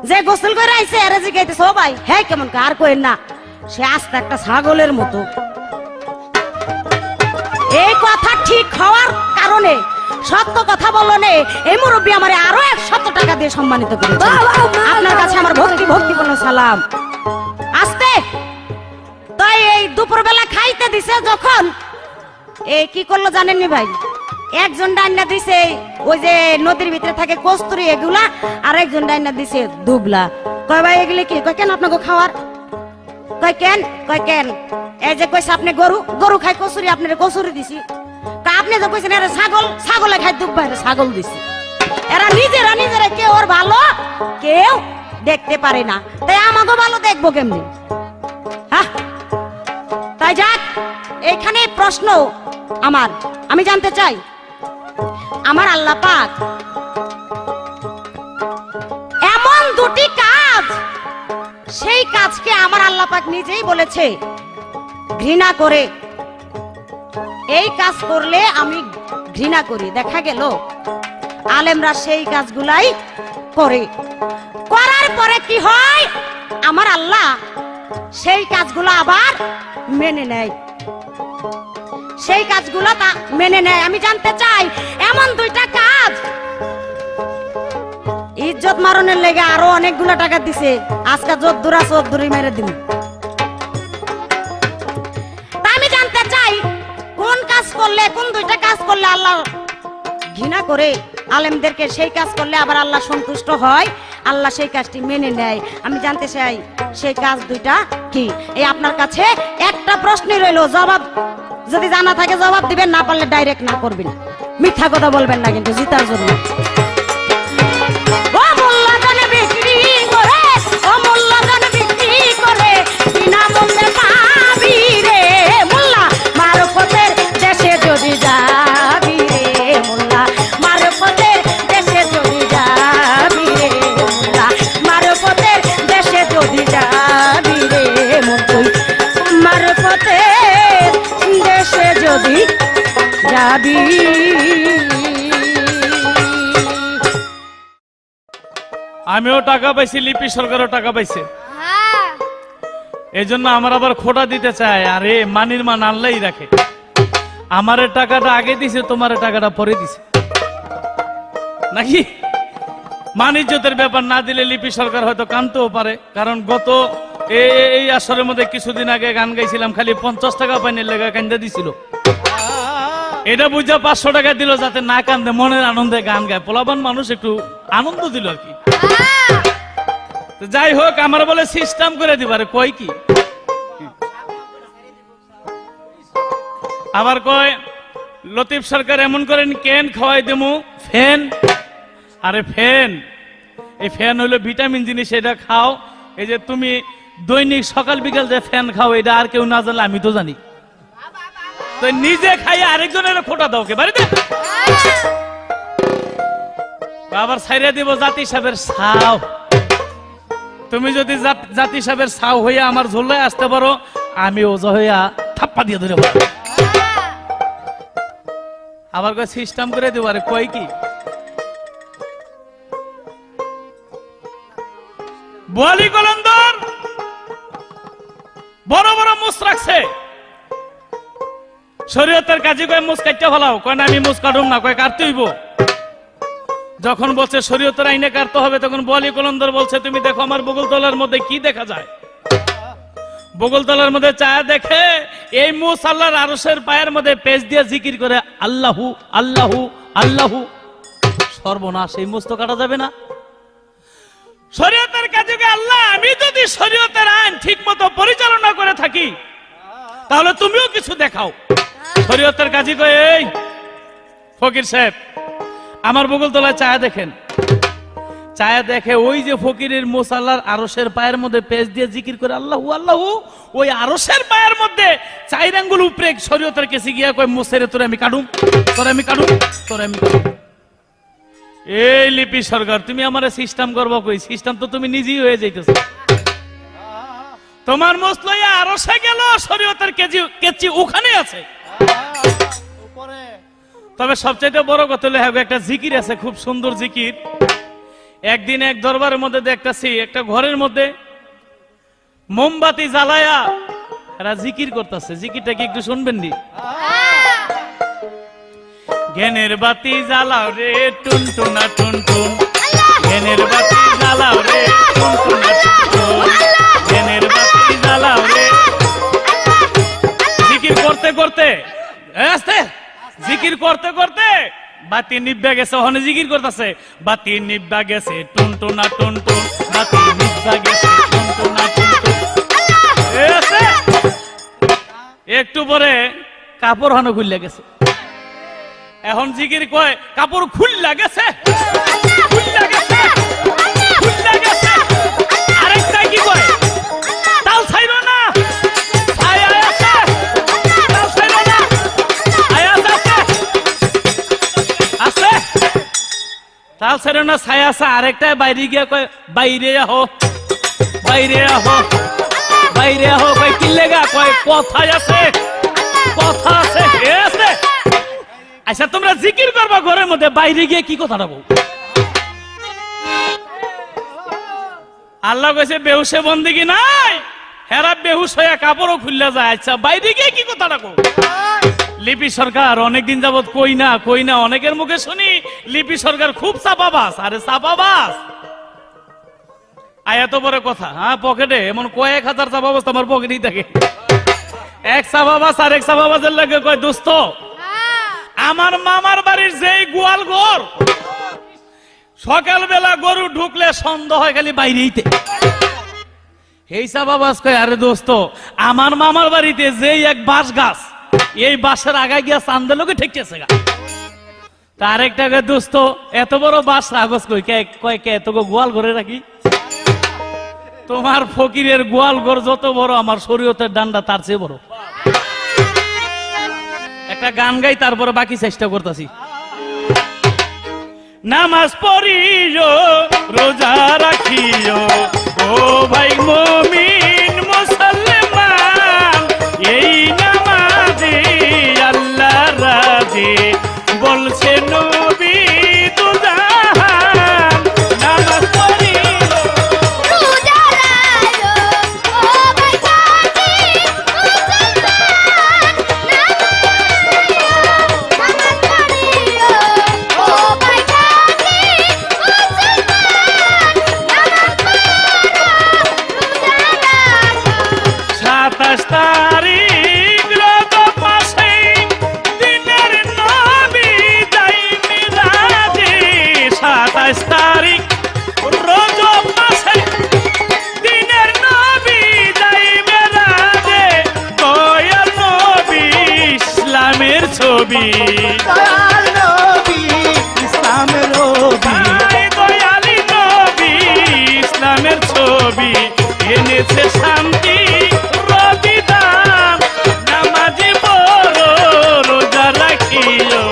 B: যে গোসল করে আইছে এর জিগাইতেছে, ও ভাই হ্যাঁ কেমন? আর কইেন না, সে আস্তে একটা ছাগলের মতো। এই কথা ঠিক হওয়ার কারণে, সত্য কথা বলনে, এই মুরব্বী আমারে আরো 100 টাকা দিয়ে সম্মানিত করেছে। আপনার কাছে আমার ভক্তিপূর্ণ সালাম। আস্তে। তাই এই দুপুরবেলা খাইতে দিছে যখন, এই কি করলো জানেননি ভাই? একজন ডাইনা দিছে ওই যে নদীর ভিতরে থাকে কস্তুরি এগুলা, আর একজন ডাইনা দিছে দুবলা। কয় ভাই এগুলো কি? কয় কেন আপনাকে খাওয়ার? কয় কেন? কয় কেন? এই যে কইছে আপনি গরু খাই কচুরি, আপনার কচুরি দিছি। তা আপনি যে কইছেন এরা ছাগলে খাই দুব্বা, ছাগল দিছি। এরা নিজেরা কেউ ওর ভালো কেউ দেখতে পারে না, তাই আমাকে ভালো দেখবো কেমনি? হ্যাঁ, তাই যাক, এখানে প্রশ্ন আমার, আমি জানতে চাই আমার আল্লাহ পাক এমন 2টি কাজ, সেই কাজকে আমার আল্লাহ পাক নিজেই বলেছে ঘৃণা করে। এই কাজ করলে আমি ঘৃণা করি। দেখা গেল আলেমরা সেই কাজগুলাই করে, করার পরে কি হয়? আমার আল্লাহ সেই কাজগুলো আবার মেনে নেয়, সেই কাজগুলো মেনে নেয়। আমি জানতে চাই এমন 2টা কাজ, ইজ্জত মারণের লেগে আরো অনেকগুলো টাকা দিছে, আজকে যদ্দুরা চদ্দুরি মেরে দিন। আমি জানতে চাই কোন কাজ করলে, কোন 2টা কাজ করলে আল্লাহ ঘৃণা করে আলেমদেরকে, সেই কাজ করলে আবার আল্লাহ সন্তুষ্ট হয়, আল্লাহ সেই কাজটি মেনে নেয়। আমি জানতে চাই সেই কাজ 2টা কি? এই আপনার কাছে একটা প্রশ্নই রইল, জবাব যদি জানা থাকে জবাব দিবেন, না পারলে ডাইরেক্ট না করবেন। মিথ্যা কথা বলবেন না কিন্তু জিতার জন্য। ও মোল্লা জানে বিক্রি করে, ও মোল্লা জানে বিক্রি করে, বিনা মূল্যে পাবি রে মোল্লা মারফতের দেশে যদি যাবি রে মোল্লা মারফতের দেশে যদি যাবি রে মোল্লা মারফতের দেশে যদি যাবি রে তুই মারফতের দেশে যদি যাবি।
A: আমিও টাকা পাইছি, লিপি সরকারও টাকা পাইছে,
C: হ্যাঁ
A: এই জন্য আমার আবার খোটা দিতে চায়। আরে মানির মান আল্লাহই রাখে। আমারে টাকাটা আগে দিছে, তোমারে টাকাটা পরে দিছে নাকি? মানিজ্যতের ব্যাপার না দিলে লিপি সরকার হয়তো কানতেও পারে, কারণ গত এই আসরের মধ্যে কিছুদিন আগে গান গাইছিলাম, খালি 50 টাকা পাইনের লেগে কান্দা দিছিল। এটা বুঝা 500 টাকা দিল যাতে না কান্দে, মনের আনন্দে গান গায়। পোলাবান মানুষ একটু আনন্দ দিল আর কি। তো যাই হোক, আমার বলে সিস্টেম করে দিবারে, কয় কি আবার কয় লতিফ সরকার এমন করেন কেন খাওয়াই দেমু ফ্যান। আরে ফ্যান, এই ফ্যান হলো ভিটামিন জিনিস, এটা খাও। এই যে তুমি দৈনিক সকাল বিকাল যে ফ্যান খাও, এটা আর কেউ না জানলে আমি তো জানি। তো নিজে খাই আরেকজনের খোটা দাও কে বাড়িতে। আবার ছাইরা দিব জাতি সাহেবের ছাও। তুমি যদি জাতি সাহেবের ছাও হইয়া আমার ঝোলায় আসতে পারো, আমি ওজা হইয়া থাপ্পা দিয়ে ধরে পারো। আবার কয় সিস্টেম করে দিব। আরে কয় কি বোয়ালি কলন্দর বড় বড় মুস রাখছে, শরীয়তের কাজে কয় মুস কাটতে ফেলাও, কয় না আমি মুস কাটুম না, কয় কাটতে হইব। যখন বলছে শরীয়তের আইনে কাটতে হবে, তখন বোয়ালি কলন্দর বলছে তুমি দেখো আমার বগলতলার মধ্যে কি দেখা যায়। বগলতলার মধ্যে চায়া দেখে এই মুস আল্লাহর আরশের পায়ের মধ্যে পেজ দিয়ে জিকির করে আল্লাহু আল্লাহু আল্লাহু। সর্বনাশ, এই মুস তো কাটা যাবে না। শরীয়তের কাজে আল্লাহ, আমি যদি শরীয়তের আইন ঠিক মতো পরিচালনা করে থাকি, তাহলে তুমিও কিছু দেখাও। শরীয়তের কাজী কয় এই ফকির সাহেব আমার বগলতলায় চায়া দেখেন। চায়া দেখে ওই যে ফকিরের মুসাল্লার আরশের পায়ের মধ্যে পেজ দিয়ে জিকির করে আল্লাহু আল্লাহু, ওই আরশের পায়ের মধ্যে 4 আঙ্গুল উপরে শরীয়তের কাছে গিয়া কয় মুসেরে তোরে আমি কাটুম, তোরে আমি কাটুম, তোরে আমি কাটুম। এই লিপি সরকার, তুমি আমার সিস্টেম করবো কই? সিস্টেম তো তুমি নিজেই হয়ে যাইতেছ। তোমার মুসলইয়া আরশে গেল, শরীয়তের কেচি ওখানে আছে। তবে সবচেয়ে বড় কথা হলো একটা জিকির আছে, খুব সুন্দর জিকির। একদিন এক দরবারের মধ্যে দেখতেছি, একটা ঘরের মধ্যে মোমবাতি জ্বালায়া এরা জিকির করতেছে। জিকিরটা কি একটু শুনবেন নি? জ্ঞানের বাতি জ্বালাও রে টুনটুনা টুনটুন, জ্ঞানের বাতি জ্বালাও রে টুনটুনা টুনটুন, জ্ঞানের বাতি জ্বালাও রে। জিকির করতে করতে আস্তে জিকির করতে করতে বাতি নিভা গেছে, ওখানে জিকির করতেছে বাতি নিভা গেছে টুনটুনা টুনটুন, বাতি নিভা গেছে টুনটুনা টুনটুন। একটু পরে কাপড় হানো খুললে গেছে। এখন জিকির কয় কাপড় খুললা গেছে, খুললা গেছে, খুললা গেছে। আরেকটা কি কয় তাল ছাইরো না, ছায়া আছে, তাল ছাইরো না, ছায়া আছে, আছে তাল ছাইরো না, ছায়া আছে। আরেকটা বাইরে গিয়া কয় বাইরে আহো, বাইরে আহো, বাইরে আহো। কয় কি লেগা? কয় কথাই আছে, কথা আছে, আছে। আচ্ছা তোমরা জিকির করবা ঘরের মধ্যে, বাইরে গিয়ে কি কথাটা বল? আল্লাহ কইছে বেহুশে বন্দেগী নাই, হেরা বেহুশ হইয়া কাপড়ও খুললা যায়। আচ্ছা বাইরে গিয়ে কি কথাটা বল? লিপি সরকার অনেকদিন যাবত কই না কই না, অনেকের মুখে শুনি লিপি সরকার খুব চাপাবাস। আরে চাপাবাস এত বড় কথা? হ্যাঁ পকেটে এমন কয়েক হাজার চাপাবাস আমার পকেটেই থাকে। এক চাপাবাস আর এক চাপাবাসের লাগে কয় দোস্ত আমার মামার বাড়ির যেই গোয়াল ঘর, সকালবেলা গরু ঢুকলে সন্দেহ হয় খালি বাইরেইতে। এই চাপাবাস কয় আরে দোস্ত আমার মামার বাড়িতে যেই এক বাঁশ গাছ, এই বাসের আগায় গিয়া চান্দা লোকে ঠেকতেছে গা। তার একটা দোস্ত এত বড় বাস রাগজ কই কে তোকে গোয়াল ঘরে রাখি। তোমার ফকিরের গোয়াল ঘর যত বড় আমার শরীয়তের ডান্ডা তার চেয়ে বড়। একটা গান গাই তারপরে বাকি চেষ্টা করতেছি। নামাজ পড়িও রোজা রাখিও ও ভাই মুমিন মুসলমান, এই নামাজে আল্লাহ রাজি বলছে নবী দুজাহান। নামাজ পড়িও
D: রোজা রাখো ও ভাই কাজী মুসলমান, নামাজ পড়িও ও ভাই কাজী মুসলমান, নামাজ পড়ো রোজা রাখো।
A: 27 তারিখ রোজ পাশে দিনের নবী যাই মিরাজে। 27 তারিখ রোজ পাশে দিনের নবী যাই মিরাজে। দয়াল নবী ইসলামের ছবি,
E: দয়াল নবী ইসলামের নবী,
A: আয় দয়ালি নবী ইসলামের ছবি এনেছে শান্তি রবিদান। নামাজি বড় রোজা রাখিও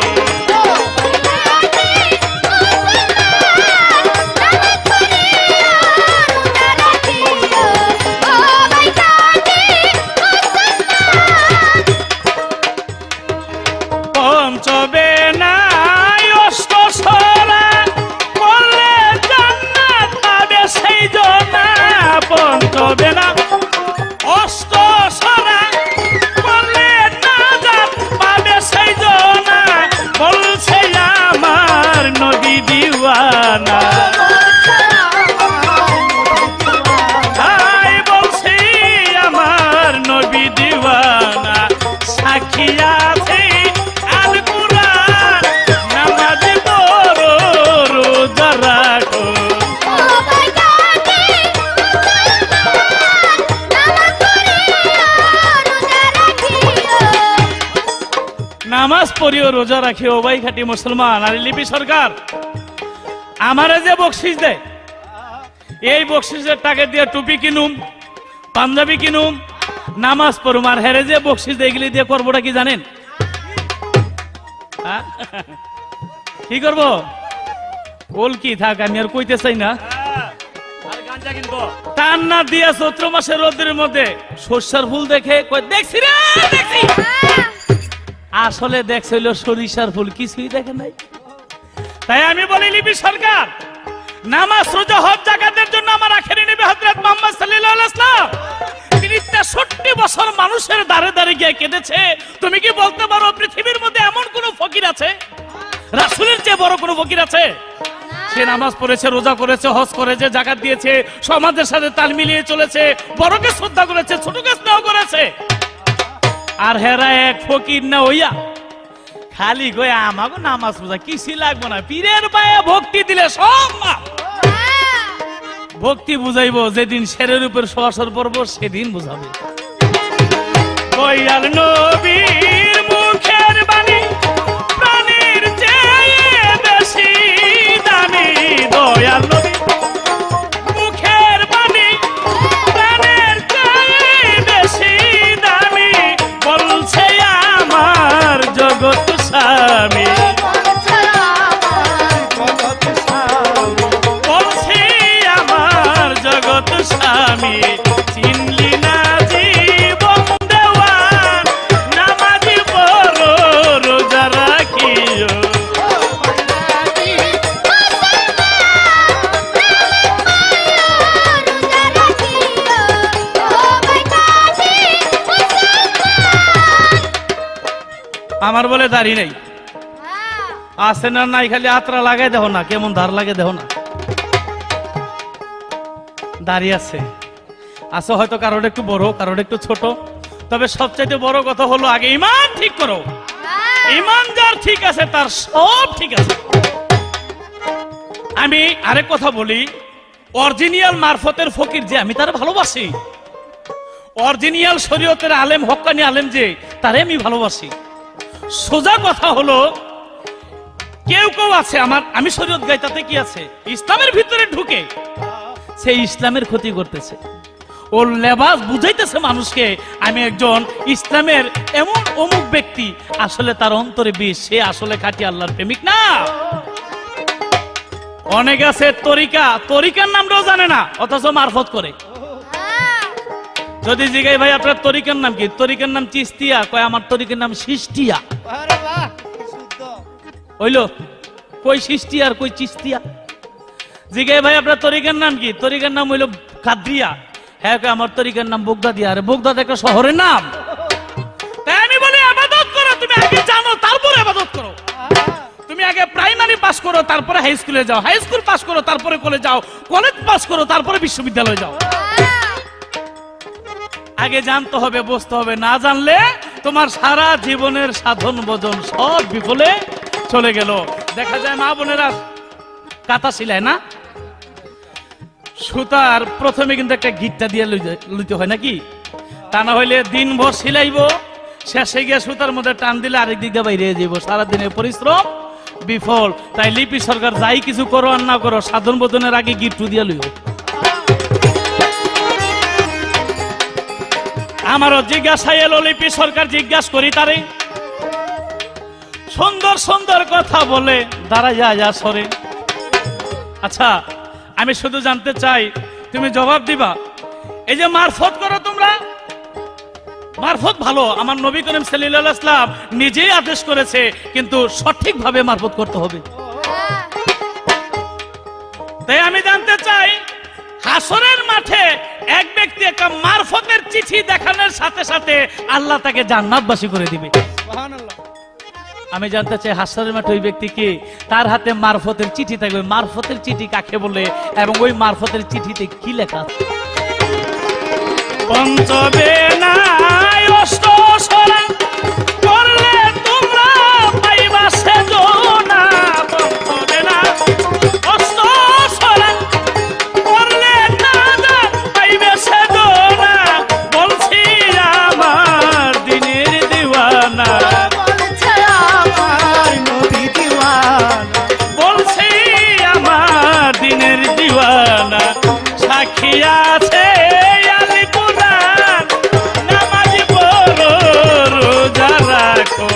A: পঞ্চবেনায় অষ্টসরা বললে জান্নাত পাবে সেই জনা। পঞ্চবেনা অষ্টসরা বললে নাজাত পাবে সেই জনা। বলছে আমার নবী দিওয়ানা, তাই বলছি আমার নবী দিওয়ানা। সাক্ষী আছে আল কুরআন, নামাজ পড়ো রোজা রাখো। নামাজ পড়িও রোজা রাখিও ভাই খাঁটি মুসলমান। আর লিপি সরকার আমারে যে বকশিস দেয়, এই বকশিসের টাকা দিয়ে টুপি কিনুম, পাঞ্জাবি কিনুম, নামাজ পড়ুম। আর হেরে যে বকশিস দেয় এগুলি দিয়ে করবোটা কি জানেন? হ্যাঁ? কি করবো? ওল কি থাক, আমি আর কইতে চাই না। টান্না দিয়া চৈত্র মাসের রোদের মধ্যে সর্ষার ফুল দেখে কয় দেখছি রে দেখছি। আসলে দেখছিল সরিষার ফুল, কিছুই দেখে নাই। তাই আমি বলি লিপি সরকার, নামাজ রোজা হজ যাকাতের জন্য আমার আখেরি নবী হযরত মুহাম্মদ সাল্লাল্লাহু আলাইহি ওয়াসাল্লাম তিনি 63 বছর মানুষের দাঁড়ে দাঁড়ে গিয়ে কেঁদেছে। তুমি কি বলতে পারো পৃথিবীর মধ্যে এমন কোন ফকির আছে, রাসূলের চেয়ে বড় কোন ফকির আছে? সে নামাজ পড়েছে, রোজা করেছে, হজ করেছে, যাকাত দিয়েছে, সমাজের সাথে তাল মিলিয়ে চলেছে, বড়কে শ্রদ্ধা করেছে, ছোটকে স্নেহ করেছে। আর হেরা এক ফকির না হইয়া খালি গয়া আমাকে নামাজ পড়া কিছুই লাগবো না, পীরের পায়ে ভক্তি দিলে সব মাপ। ভক্তি বুঝাইবো যেদিন শেরের উপর সওয়াসর পড়বো সেদিন বুঝাবে। দয়াল নবীর মুখের বাণী প্রাণীর চেয়ে বেশি দামি। দয়াল নবীর মুখের বাণী প্রাণের চেয়ে বেশি দামি। বলছে আমার জগৎ স্বামী, বলছি আমার জগৎ স্বামী। চিনলি না জীবন দেওয়ান, নামাজি পড়ো রোজা রাখিও। আমার বলে দাড়ি নেই, আছে না নাই খালি আত্রা লাগাই দেহ না, কেমন ধার লাগে দেহ না। দাড়ি আছে, আছে হয়তো কারোর একটু বড়, কারোর একটু ছোট, তবে সবচাইতে বড় কথা হলো আগে ইমান ঠিক করো। ইমান যার ঠিক আছে তার সব ঠিক আছে। আমি আরেক কথা বলি, অরিজিনাল মারফতের ফকির যে আমি তার ভালোবাসি, অরিজিনাল শরীয়তের আলেম হক্কানি আলেম যে তারে আমি ভালোবাসি। সোজা কথা হলো, কেউ কেউ আছে আমি শরীয়ত গাই, তাতে কি আছে, ইসলামের ভিতরে ঢুকে সে ইসলামের ক্ষতি করতেছে। ওর লেবাস বুঝাইতেছে মানুষকে আমি একজন ইসলামের এমন অমুক ব্যক্তি, আসলে তার অন্তরে বিষ, সে আসলে খাঁটি আল্লাহর প্রেমিক না। অনেক আছে তরিকার নামটাও জানে না, অথচ মারফত করে। যদি জিগাই ভাই আপনার তরিকার নাম কি, তরিকার নাম চিস্তিয়া, কয় আমার তরিকার নাম সিস্টিয়া।
E: আরে বাহ, কি শুদ্ধ।
A: হইলো, কই সিস্টিয়া আর কই চিস্তিয়া। জিগাই ভাই আপনার তরিকার নাম কি, তরিকার নাম হইলো কাদরিয়া। হ্যাঁ, কয় আমার তরিকার নাম বগদাদিয়া। আরে বগদাদ একটা শহরের নাম। তাই আমি বলি ইবাদত করো, তুমি আগে জানো তারপরে ইবাদত করো। তুমি আগে প্রাইমারি পাস করো, তারপরে হাই স্কুলে যাও, হাই স্কুল পাস করো, তারপরে কলেজ যাও, কলেজ পাস করো, তারপরে বিশ্ববিদ্যালয়ে যাও। আগে জানতে হবে, বুঝতে হবে। না জানলে তোমার সারা জীবনের সাধন ভজন সব বিফলে চলে গেল। দেখা যায় মা বোনেরা কাঁথা সিলায় না, সুতার প্রথমে কিন্তু একটা গিট্টা দিয়ে লইতে হয় নাকি, তা না হইলে দিনভর সিলাইবো, শেষে গিয়ে সুতার মধ্যে টান দিলে আরেক দিক দিয়ে বাইরে যাইব, সারাদিনের পরিশ্রম বিফল। তাই লিপি সরকার যাই কিছু করো আর না করো, সাধন ভজনের আগে গিট্টু দিয়ে লইও। আমারও জিজ্ঞাসা এলো, লিপি সরকার জিজ্ঞাসা করি তারে, সুন্দর সুন্দর কথা বলে দাঁড়ায় যা সরে। আচ্ছা, আমি শুধু জানতে চাই, তুমি জবাব দিবা, এই যে মারফত করো তোমরা, মারফত ভালো, আমার নবী করিম সাল্লাল্লাহু আলাইহি ওয়াসাল্লাম নিজেই আদেশ করেছে, কিন্তু সঠিকভাবে মারফত করতে হবে। তাই আমি জানতে চাই, হাসরের মাঠে এক ব্যক্তি একটা মারফতের চিঠি দেখানোর সাথে সাথে আল্লাহ তাকে জান্নাতবাসী করে দিবে।
E: সুবহানাল্লাহ।
A: আমি জানতে চাই, হাসরের মাঠে ওই ব্যক্তি কি, তার হাতে মারফতের চিঠি থাকবে। মারফতের চিঠি কাকে বলে এবং ওই মারফতের চিঠিতে কি লেখা আছে? পঞ্চবেনায় অষ্টসরা করলে তোমরা পাইবা সেজনা, পঞ্চবেনা অষ্টসরা করলে না পাইবে সেজনা, বলছি আমার দিনের দিওয়ানা,
E: বলছে আমার নবী দিওয়ানা।
A: বলছি আমার দিনের দিওয়ানা, সাক্ষী আছে আলী কুরআন, নামাজ পড়ো রোজা রাখো,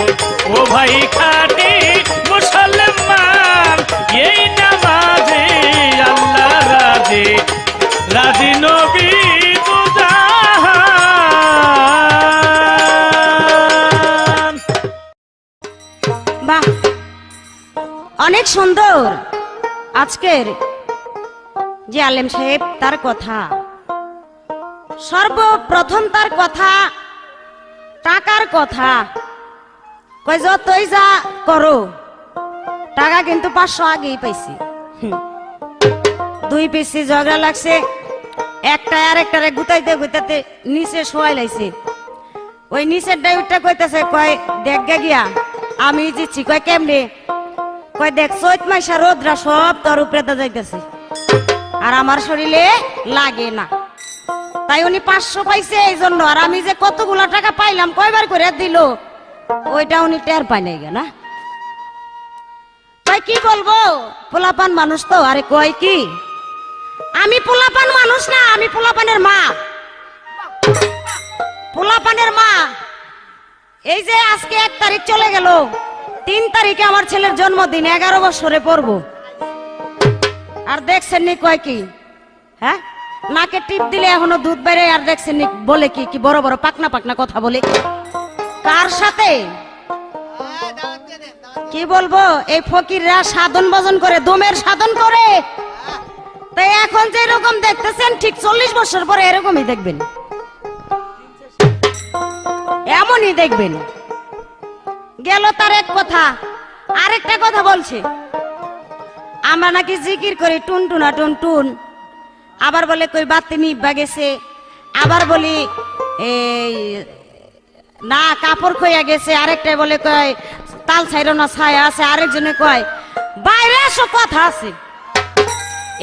A: ও ভাই খাঁটি মুসলমান, এই নামাজে আল্লাহ রাজি, রাজি নবী দুজাহান।
B: বাহ, অনেক সুন্দর আজকের যে আলেম সাহেব তার কথা। সর্বপ্রথম তার কথা টাকার কথা, কই যতই যা করো টাকা কিন্তু 500 আগেই পাইছি। দুই পিসি ঝগড়া লাগছে, একটা আর একটারে গুতাইতে গুতাইতে নিচে শোয়াই লাইছে। ওই নিচের ড্রাইভারটা কইতাছে, কয় দেখ গে গিয়া আমি জিতছি। কয় কেমনে? কয় দেখ, চৈত মাইশা রোদরা সব তোর উপরে যাইতেছে আর আমার শরীরে লাগে না। তাই উনি 500 পাইছে এই জন্য, আর আমি যে কতগুলা টাকা পাইলাম, কয়বার করে দিল, ওইটা উনি টের পাই নাই না। তাই কি বলবো, পোলাপান মানুষ তো। আরে কয় কি, আমি পোলাপান মানুষ না, আমি পোলাপানের মা। পোলাপানের মা। এই যে আজকে 1 তারিখ চলে গেল, 3 তারিখে আমার ছেলের জন্মদিন, 11 বছরে পড়বো। আর দেখছেন নি কয় কি, হ্যাঁ, নাকে টিপ দিলে এখনো দুধ বেড়ে। আর দেখছেন নি বলে কি, কি বড় বড় পাকনা পাকনা কথা বলে। কার সাথে কি বলবো, এই ফকিররা সাধন ভজন করে, দমের সাধন করে। তাই এখন যে রকম দেখতেছেন, ঠিক 40 বছর পরে এরকমই দেখবেন, এমনই দেখবেন। গেল তার এক কথা, আরেকটা কথা বলছে, আমরা নাকি জিকির করি টুনটুনা টুনটুন, আবার বলে কই বাতি নিবা গেছে, আবার বলি এই না কাপড় খইয়া গেছে, আরেকটা বলে কয় তাল ছাইরো না ছায়া আছে, আরেকজনে কয় বাইরে এসো কথা আছে।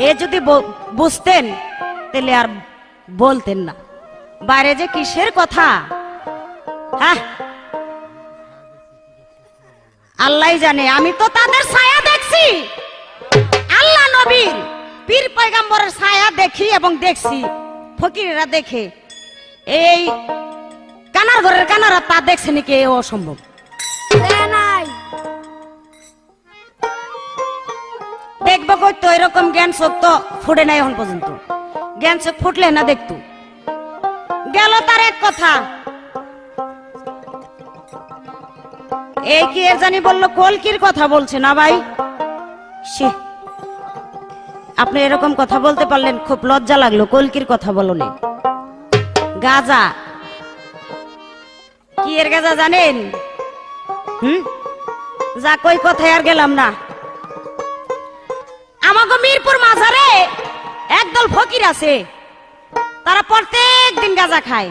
B: এ যদি বুঝতেন তাহলে আর বলতেন না, বাইরে যে কিসের কথা। হ্যাঁ, আল্লাহ জানে, আমি তো তাদের ছায়া দেখছি। আল্লাহ নবীর পীর পয়গম্বরের ছায়া দেখি এবং দেখছি, ফকিরেরা দেখে। এই কানার ঘরের কানারা তা দেখছে নাকি? এ অসম্ভব।
C: নাই
B: দেখবো কই তো, এরকম জ্ঞান চোখ তো ফুটে নাই এখন পর্যন্ত। জ্ঞান চোখ ফুটলে না দেখতো। গেল তার এক কথা, এই কি এর জানি বললো কলকির কথা বলছে না ভাই। সে আপনি এরকম কথা বলতে পারলেন, খুব লজ্জা লাগলো। কলকির কথা বলনি, গাজা। কি এর গাজা জানেন? যা কই কথায় আর গেলাম না। আমাকে মিরপুর মাজারে একদল ফকির আছে, তারা প্রত্যেক দিন গাঁজা খায়।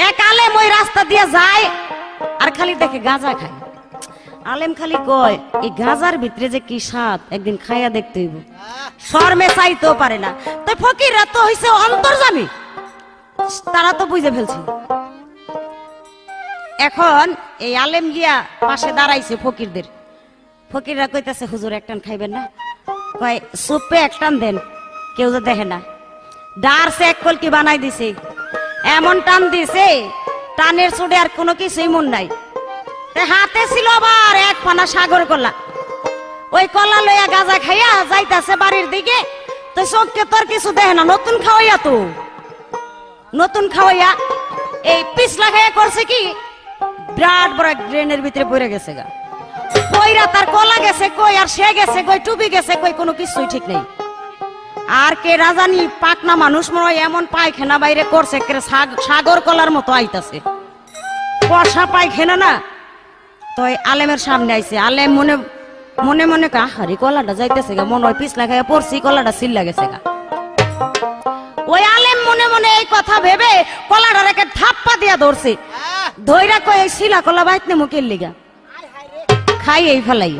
B: এক আলেম ওই রাস্তা দিয়ে যায় আর খালি দেখে গাঁজা খায়। আলেম খালি কয়, এই গাঁজার ভিতরে যে কি স্বাদ, একদিন খাইয়া দেখতে হইব। শর্মে চাইতেও পারে না। তো ফকিররা তো হইছে অন্তর্যামী, তারা তো বুঝে ফেলছে। এখন এই আলেম গিয়া পাশে দাঁড়াইছে ফকিরদের। ফকিররা কইতাছে, হুজুর একটান খাইবেন না? কয় সুপে একটান দেন। কেউ তো দেখে না, ডারছে এক কলকি বানাই দিছে, এমন টান দিছে, টানের চুড়ে আর কোনো কিছুই মন নাই। হাতে ছিল আবার এক পানা সাগর কলা। ওই কলা লইয়া গাঁজা খাইয়া যাইতাছে বাড়ির দিকে। তো চোখকে তোর কিছু দেখে না, নতুন খাওয়াইয়া তো নতুন খাওয়াইয়া এই পিছলা খাইয়া করছে কি, বিরাট বড় ড্রেনের ভিতরে পড়ে গেছে গা। কইরা তার কলা গেছে কই, আর সে গেছে কই, টুপি গেছে কই, কোনো কিছুই ঠিক নেই। আর কে রাজানি পাকনা মানুষ মনে হয় এমন পায়খানা বাইরে করছে, সাগর কলার মতো আইতাছে, কষা পায়খানা না। তো আলেমের সামনে আইছে। আলেম মনে মনে মনে কাহারি কলাটা যাইতেছে গা, মনে হয় পিছলা খাইয়া পড়ছি, কলাটা সিল্লা গেছে গা। ওই আলেম মনে মনে এই কথা ভেবে কলাটা রেখে ধাপ্পা দিয়া ধরছে। ধইরা কই, এই শিলা কলা বাইতনে মুখের লিগা খাই এই ফেলাই।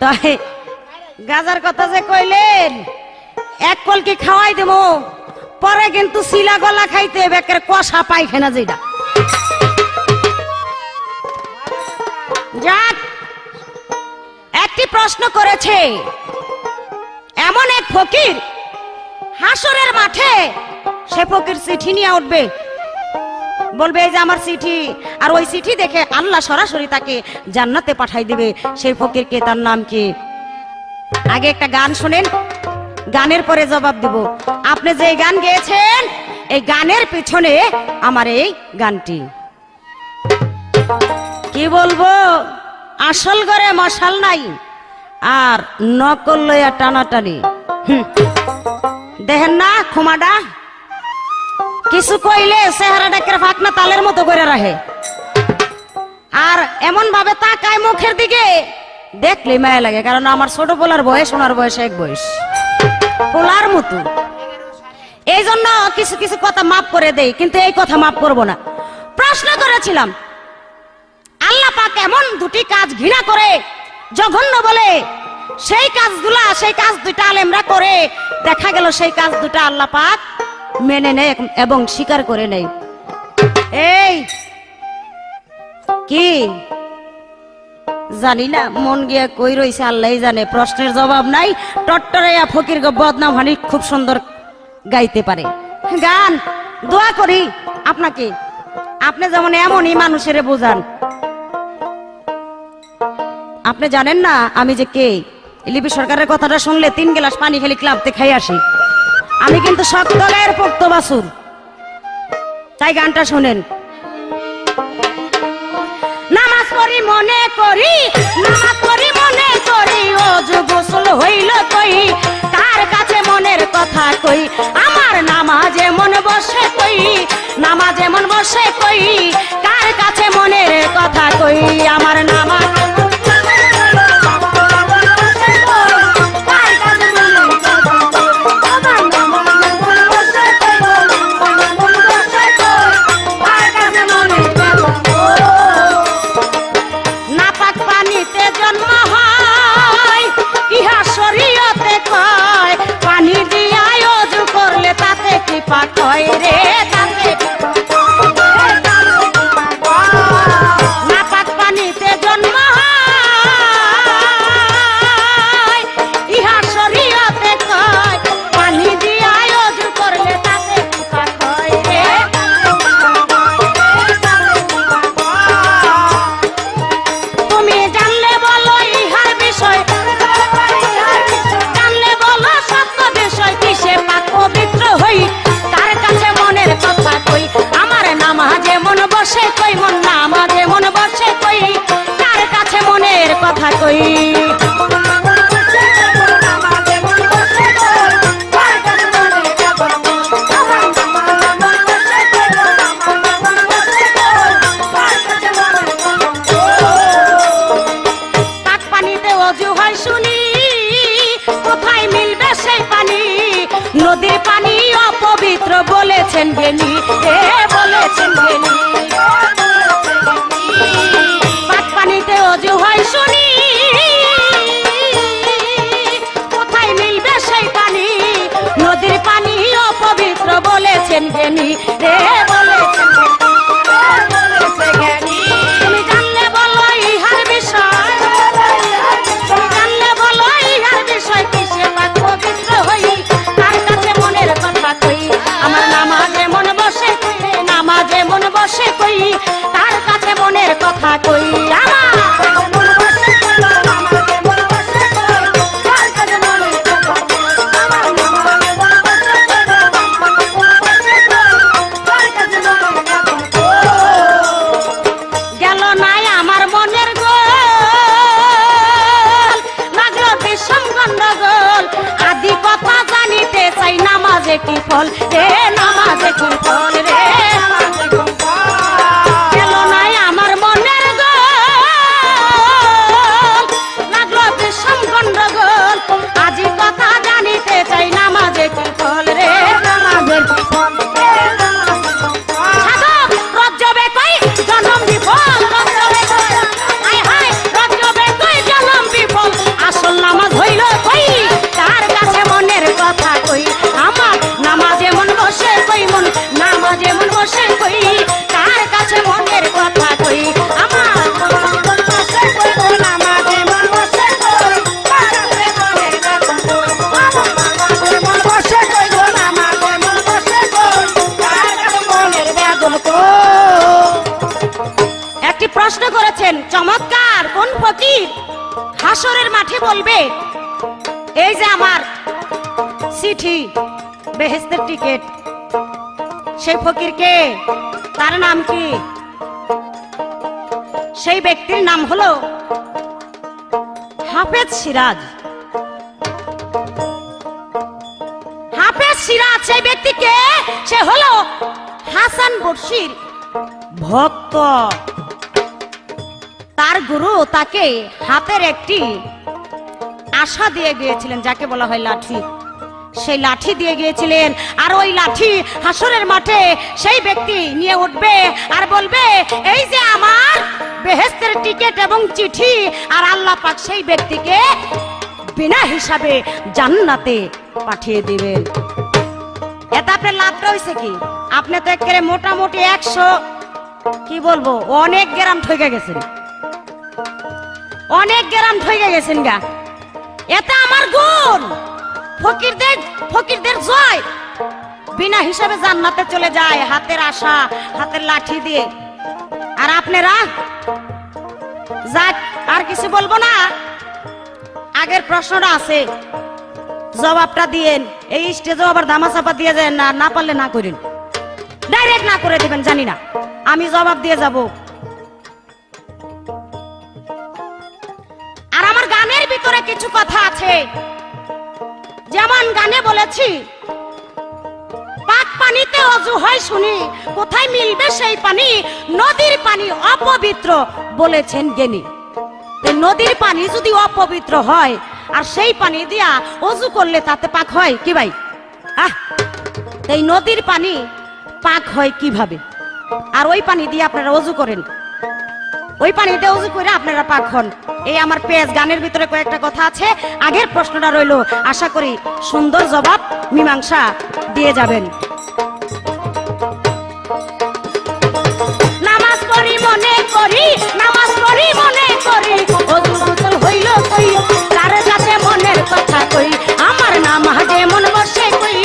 B: তাই গাজার কথা যে কইলেন, এক কলকি খাওয়াই দেব, পরে কিন্তু শিলা গলা খাইতে বেকের কষা পায়খানা যেটা। যাক, একটি প্রশ্ন করেছে এমন এক ফকির, হাসরের মাঠে সে ফকির চিঠি নিয়ে উঠবে, বলবে এই যে আমার চিঠি। আর ওই চিঠি দেখে আল্লাহ সরাসরি তাকে জান্নাতে পাঠাই দিবে। সেই ফকিরকে, তার নাম কি? আগে একটা গান শুনেন, গানের পরে জবাব দিব। আপনি যে গান গেয়েছেন, এই গানের পিছনে আমার এই গানটি। কি বলবো, আসল ঘরে মশাল নাই আর নকল লইয়া টানাটানি। দেখেন না খুমাডা, কিছু কইলে চেহারাটাকে ফাঁকনা তালের মতো করে রাখে, আর এমন ভাবে তাকায় মুখের দিকে, দেখলে মায়া লাগে। কারণ আমার ছোট পোলার বয়স, ওনার বয়স এক বয়স, পোলার মতো। এই জন্য কিছু কিছু কথা মাফ করে দেই, কিন্তু এই কথা মাফ করব না। প্রশ্ন করেছিলাম, আল্লাহ পাক এমন দুটি কাজ ঘৃণা করে, জঘন্য বলে, সেই কাজগুলা, সেই কাজ দুইটা আলেমরা করে, দেখা গেল সেই কাজ দুটা আল্লাহ পাক মেনে নেয় এবং স্বীকার করে নেয়। এই কি জানি না, মন গিয়া কই রইছে আল্লাহ জানে। প্রশ্নের জবাব নাই, টট্টরাইয়া ফকির বদনাম হানি খুব সুন্দর গাইতে পারে গান। দোয়া করি আপনাকে, আপনি যেমন এমনই মানুষের বোঝান। আপনি জানেন না আমি যে কে? লিপি সরকারের কথাটা শুনলে 3 গ্লাস পানি খালি ক্লাবতে খাই আসি। আমি কিন্তু শক্ত গায়ের পোক্ত বাসুর। তাই গানটা শোনেন। নামাজ পড়ি মনে করি, নামাজ পড়ি মনে করি, ওযু গোসল হইল কই, কার কাছে মনের কথা কই, আমার নামাজে মন বসে কই, নামাজে মন বসে কই, কার কাছে মনের কথা কই, আমার নামাজ নাপাক পানিতে জন্ম বসে কই মন নামাজে মন বসে কই কার কাছে মনের কথা কই কাক পানিতে অজু হয় শুনি কোথায় মিলবে সেই পানি নদীর পানি অপবিত্র বলেছেন জ্ঞানী বলেছেন জ্ঞানী কাক পানিতে অজু হয় শুনি কোথায় মিলবে সেই পানি নদীর পানি অপবিত্র বলেছেন জ্ঞানী বলেছেন জ্ঞানী তুমি জানলে বলো ইহার বিষয় তুমি জানলে বলো ইহার বিষয় কিসে পাক পবিত্র হই কার কাছে মনের কথা কই আমার নামাজে মন বসে কই নামাজে মন বসে কই কার কাছে মনের কথা কই আমার মন বসে কই নামাজে মন বসে কই কার কাছে মনের কথা কই আমার নামাজে মন বসে কই নামাজে মন বসে কই কার কাছে মনের কথা কই গেল নাই আমার মনের গোল লাগলো বিষম গন্ডগোল আদি কথা জানিতে চাই নামাজে কি ফল নামাজে কি ফল রে গেল নাই আমার মনের গোল লাগলো বিষম গন্ডগোল আজি কথা জানিতে চাই নামাজে কি ফল রে নামাজের কি ফল সাধক রজ্জবে কই জনম বিফল রজ্জবে কই হায় হায় রজ্জবে কই জনম বিফল আসল নামাজ হইল কই তার কাছে মনের কথা কই আমার নামাজে মন বসে কই মন নামাজে মন বসে কই তার কাছে মনের কথা কই আমার নামাজে মন বসে কই নামাজে মন বসে কই তার কাছে মনের কথা কই আমার নামাজে মন বসে কই নামাজে মন বসে কই তার কাছে মনের বেদন কই একটি প্রশ্ন করেছেন চমৎকার কোন ফকির হাসরের মাঠে বলবে এই যে আমার চিঠি বেহেশতের টিকিট সেই ফকির কে তার নাম কি সেই ব্যক্তির নাম হলো হাফেজ সিরাজ হাফেজ সিরাজ সেই ব্যক্তিকে সে হলো হাসান বর্ষির ভক্ত তার গুরু তাকে হাতের একটি আশা দিয়ে গিয়েছিলেন যাকে বলা হয় লাঠি সেই লাঠি দিয়ে গিয়েছিলেন আর ওই লাঠি হাসরের মাঠে সেই ব্যক্তি নিয়ে উঠবে আর বলবে এই যে আমার বেহেশতের টিকিট এবং চিঠি আর আল্লাহ পাক সেই ব্যক্তিকে বিনা হিসাবে জান্নাতে পাঠিয়ে দিবেন এটা আপনার লাভটা হয়েছে কি আপনি তো একেবারে মোটামুটি 100 কি বলবো অনেক গ্রাম ঠকে গেছেন অনেক গ্রাম ঠকে গেছেন গা এটা আমার গুণ ফকিরদের জয় বিনা হিসাবে জান্নাতে চলে যায় হাতের আশা হাতের লাঠি দিয়ে আর আপনারা যাক আর কিছু বলবো না আগের প্রশ্নটা আছে জবাবটা দিয়েন এই স্টেজে আবার ধামাচাপা দিয়ে যায় না না পারলে না করেন ডাইরেক্ট না করে দিবেন জানি না আমি জবাব দিয়ে যাব আর আমার গানের ভিতরে কিছু কথা আছে যেমন গানে বলেছি পাক পানিতে অজু হয় শুনি কোথায় মিলবে সেই পানি নদীর পানি অপবিত্র বলেছেন জ্ঞানী নদীর পানি যদি অপবিত্র হয় আর সেই পানি দিয়া অজু করলে তাতে পাক হয় কি ভাই এই নদীর পানি পাক হয় কিভাবে আর ওই পানি দিয়ে আপনারা অজু করেন ওই পানিতে অজু করে আপনারা পাক হন এই আমার পেজ গানের ভিতরে কয়েকটা কথা আছে আগের প্রশ্নটা রইলো আশা করি সুন্দর জবাব মীমাংসা দিয়ে যাবেন নামাজ পড়ি মনে করি নামাজ পড়ি মনে করি অজু গোসল হইল কই কার কাছে মনের কথা কই আমার নামাজে মন বসে কই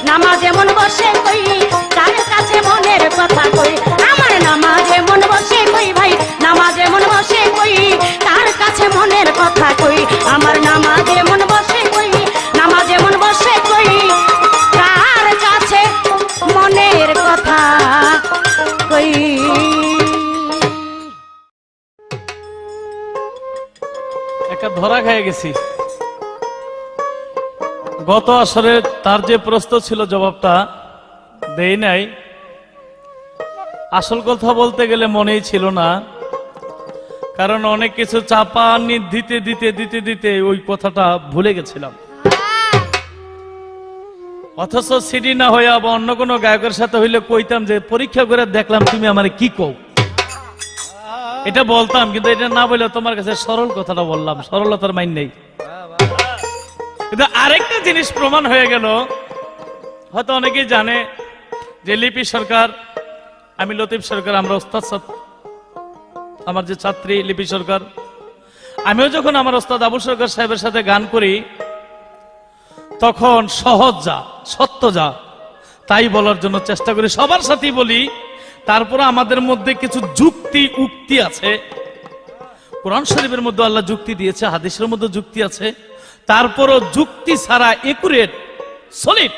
B: নামাজে মন বসে কই কার কাছে মনের কথা কই আমার নামাজে মন বসে কই ভাই নামাজে মন বসে কই কার কাছে মনের কথা কই আমার নামাজে মন বসে কই নামাজে মন বসে কই কার কাছে মনের কথা কই
A: একটা ধরা খেয়ে গেছি। গত আসরে তার যে প্রশ্ন ছিল জবাবটা দেই নাই। আসল কথা বলতে গেলে মনেই ছিল না, কারণ অনেক কিছু চাপা দিতে দিতে দিতে দিতে ওই কথাটা ভুলে গেছিলাম। অথচ সিডি না হইয়া বা অন্য কোনো গায়কের সাথে হইলে কইতাম যে পরীক্ষা করে দেখলাম তুমি আমারে কি কও, এটা বলতাম। কিন্তু এটা না বলে তোমার কাছে সরল কথাটা বললাম, সরলতার মাইন নেই। কিন্তু আরেকটা জিনিস প্রমাণ হয়ে গেল, হয়তো অনেকেই জানে যে লিপি সরকার, আমি লতিফ সরকার, আমরা ওস্তাদ, আমার যে ছাত্রী লিপি সরকার, আমিও যখন আমার ওস্তাদ আবু সরকার সাহেবের সাথে গান করি তখন সহজ যা সত্য যা তাই বলার জন্য চেষ্টা করি, সবার সাথেই বলি। তারপরে আমাদের মধ্যে কিছু যুক্তি উক্তি আছে। কোরআন শরীফের মধ্যে আল্লাহ যুক্তি দিয়েছে, হাদিসের মধ্যে যুক্তি আছে, তারপরও যুক্তি ছাড়া একুরেট সলিড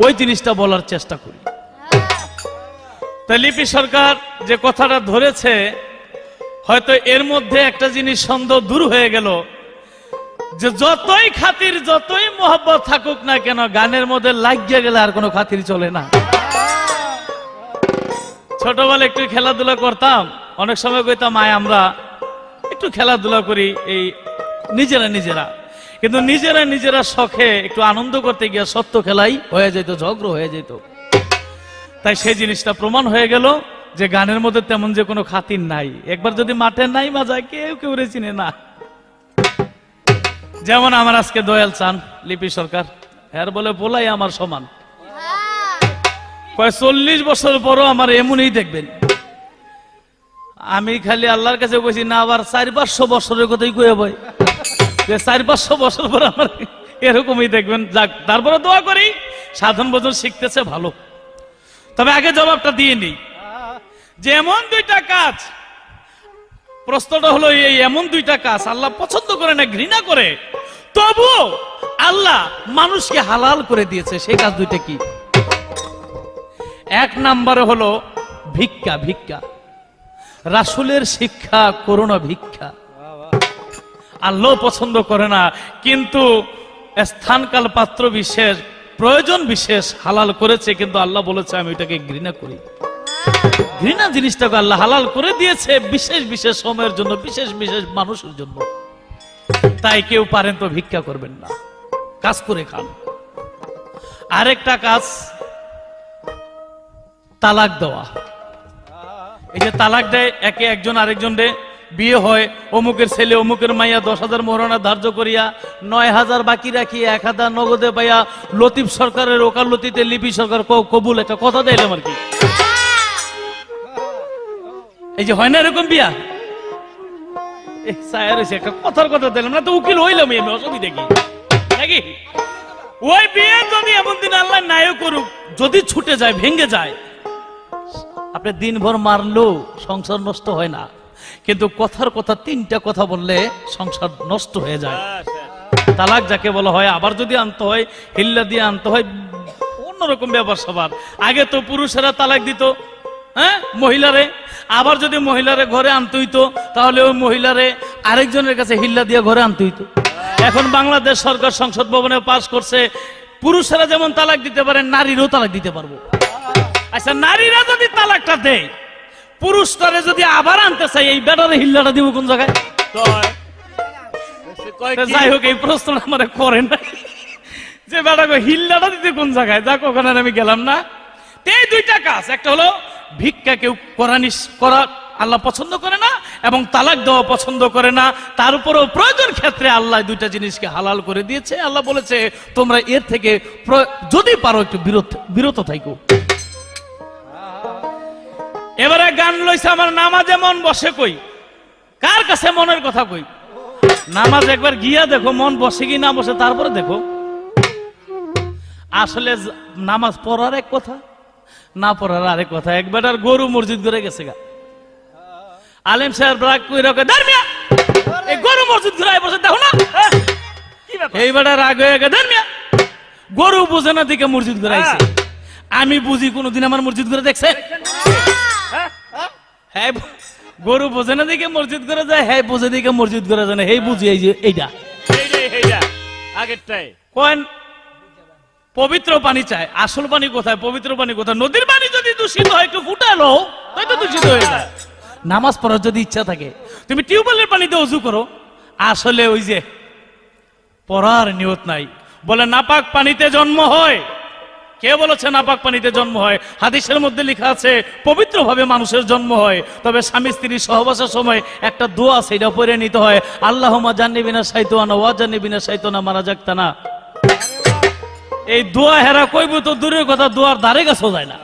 A: ওই জিনিসটা বলার চেষ্টা করি। তাই লিপি সরকার যে কথাটা ধরেছে, হয়তো এর মধ্যে একটা জিনিস সন্দেহ দূর হয়ে গেল যে যতই খাতির যতই মোহাব্বত থাকুক না কেন, গানের মধ্যে লাগিয়ে গেলে আর কোনো খাতির চলে না। ছোটবেলা একটু খেলাধুলা করতাম, অনেক সময় কইতাম আয় আমরা একটু খেলাধুলা করি এই নিজেরা নিজেরা, কিন্তু নিজেরা নিজেরা শখে একটু আনন্দ করতে গিয়ে সত্য খেলাই হয়ে যেত, ঝগড়া হয়ে যেত। তাই সেই জিনিসটা প্রমাণ হয়ে গেল যে গানের মধ্যে তেমন যে কোনো খাতির নাই। একবার যদি মাঠে নাই বাজায় কেউ কেউ চিনে না। যেমন আমার আজকে দয়াল চান লিপি সরকার, এর বলে বলাই আমার সমান, 40 বছর পরও আমার এমনই দেখবেন। আমি খালি আল্লাহর কাছে কইছি না, আবার 400-500 বছরের কথাই কয়ে বই যে 400-500 বছর পর আমার এরকমই দেখবেন। যাক, তারপরে দোয়া করি সাধন ভজন শিখতেছে ভালো। তবে আগে জবাবটা দিয়ে নিই যে এমন দুইটা কাজ, প্রশ্নটা হলো এই এমন দুইটা কাজ আল্লাহ পছন্দ করে না, ঘৃণা করে, তবু আল্লাহ মানুষকে হালাল করে দিয়েছে। সেই কাজ দুইটা কি? এক নম্বরে হলো ভিক্ষা। ভিক্ষা রাসূলের শিক্ষা, করোনা ভিক্ষা আল্লাহ পছন্দ করে না, কিন্তু স্থানকাল পাত্র বিশেষ প্রয়োজন বিশেষ হালাল করেছে, কিন্তু আল্লাহ বলেছে আমি এটাকে ঘৃণা করি। ঘৃণা জিনিসটাকে আল্লাহ হালাল করে দিয়েছে বিশেষ বিশেষ সময়ের জন্য, বিশেষ বিশেষ মানুষের জন্য। তাই কেউ পারেন তো ভিক্ষা করবেন না, কাজ করে খান। আরেকটা কাজ তালাক দেওয়া। এই যে তালাক দেয়, একে একজন আরেকজন বিয়ে হয়, অমুকের ছেলে অমুকের মাইয়া 10,000 মোহরানা ধার্য করিয়া 9,000 বাকি রাখি 1,000 নগদে পাইয়া লতিফ সরকারের ওকালতিতে লিপি সরকার কবুল, একটা কথা দিলাম আর কি। এই যে হয় না এরকম বিয়া, একটা কথার কথা দিলাম না তো উকিল হইলাম আমি, অসুবিধা কি নাকি? ওই বিয়ে যদি এমন দিন আল্লাহ নায়ক করুক, যদি ছুটে যায় ভেঙে যায়, আপনি দিনভর মারলেও সংসার নষ্ট হয় না, কিন্তু কথার কথা 3টা কথা বললে সংসার নষ্ট হয়ে যায়। তালাক যাকে বলা হয়, আবার যদি আনতে হয় হিল্লা দিয়ে আনতে হয়, অন্যরকম ব্যাপার সবার। আগে তো পুরুষেরা তালাক দিত মহিলারে, আবার যদি মহিলারে ঘরে আনতে হইতো তাহলে ওই মহিলারে আরেকজনের কাছে হিল্লা দিয়ে ঘরে আনতে হইতো। এখন বাংলাদেশ সরকার সংসদ ভবনে পাস করছে, পুরুষেরা যেমন তালাক দিতে পারে নারীরও তালাক দিতে পারবো। আচ্ছা, নারীরা যদি তালাকটা দেয়, পুরুষটারে যদি আবার আনতে চাই, এই বেটারে হিল্লাটা দিব কোন জায়গায়? যাই হোক, এই প্রশ্ন আমার করেন না যে বেটা হিল্লাটা দিতে কোন জায়গায়, যাক ওখানে আমি গেলাম না। এই দুইটা কাজ, একটা হলো ভিক্ষা কেউ করা আল্লাহ পছন্দ করে না, এবং তালাক দেওয়া পছন্দ করে না। তার উপরেও প্রয়োজন ক্ষেত্রে আল্লাহ দুইটা জিনিসকে হালাল করে দিয়েছে। আল্লাহ বলেছে তোমরা এর থেকে যদি পারো একটু বিরত থাকো। এবারে গান লইছে আমার নামাজে মন বসে কই, কার কাছে মনের কথা কই? নামাজ একবার গিয়া দেখো মন বসে কি না বসে, তারপরে দেখো। আসলে নামাজ পড়ার এক কথা, না পড়ার আরেক কথা। একবার আর গরু মসজিদ করে গেছে গা, আলেম সাহেব রাগ কইরা কয় ধর্মিয়া এই গরু মসজিদ ঘুরাই বসে দেখো না, এইবার রাগ হয়ে গে ধর্মিয়া গরু বুঝে না দিকে মসজিদ ঘুরাইছে। আমি বুঝি কোনদিন আমার মসজিদ ঘুরে দেখছে? হ্যাঁ, গরু বোঝে না দিকে মসজিদ করে যায়, হ্যাঁ বোঝে দিকে মসজিদ করে যায় না, হেই বুঝি এই যে এইটা
F: এইটা আগেরটাই
A: কোন পবিত্র পানি চায়। আসল পানি কোথায়, পবিত্র পানি কোথায়? নদীর পানি যদি দূষিত হয় একটু ফুটালো হয়তো দূষিত হয়ে যায়। নামাজ পড়ার যদি ইচ্ছা থাকে তুমি টিউবওয়েলের পানিতে ওযু করো, আসলে ওই যে পড়ার নিয়ত নাই। বলে নাপাক পানিতে জন্ম হয়। কে বলেছে নাপাক পানিতে জন্ম হয়? হাদিসের মধ্যে লেখা আছে পবিত্র ভাবে মানুষের জন্ম হয়, তবে স্বামী স্ত্রী সহবাসের সময় একটা দোয়া সেটা পড়ে নিতে হয়, আল্লাহুম্মা জান্নিবিনা শাইতানা ওয়া জান্নিবিনা শাইতানা মা রাযাকতানা। এই দোয়া হেরা কইব তো দূরের কথা, দোয়ার ধারে কাছেও যায় না।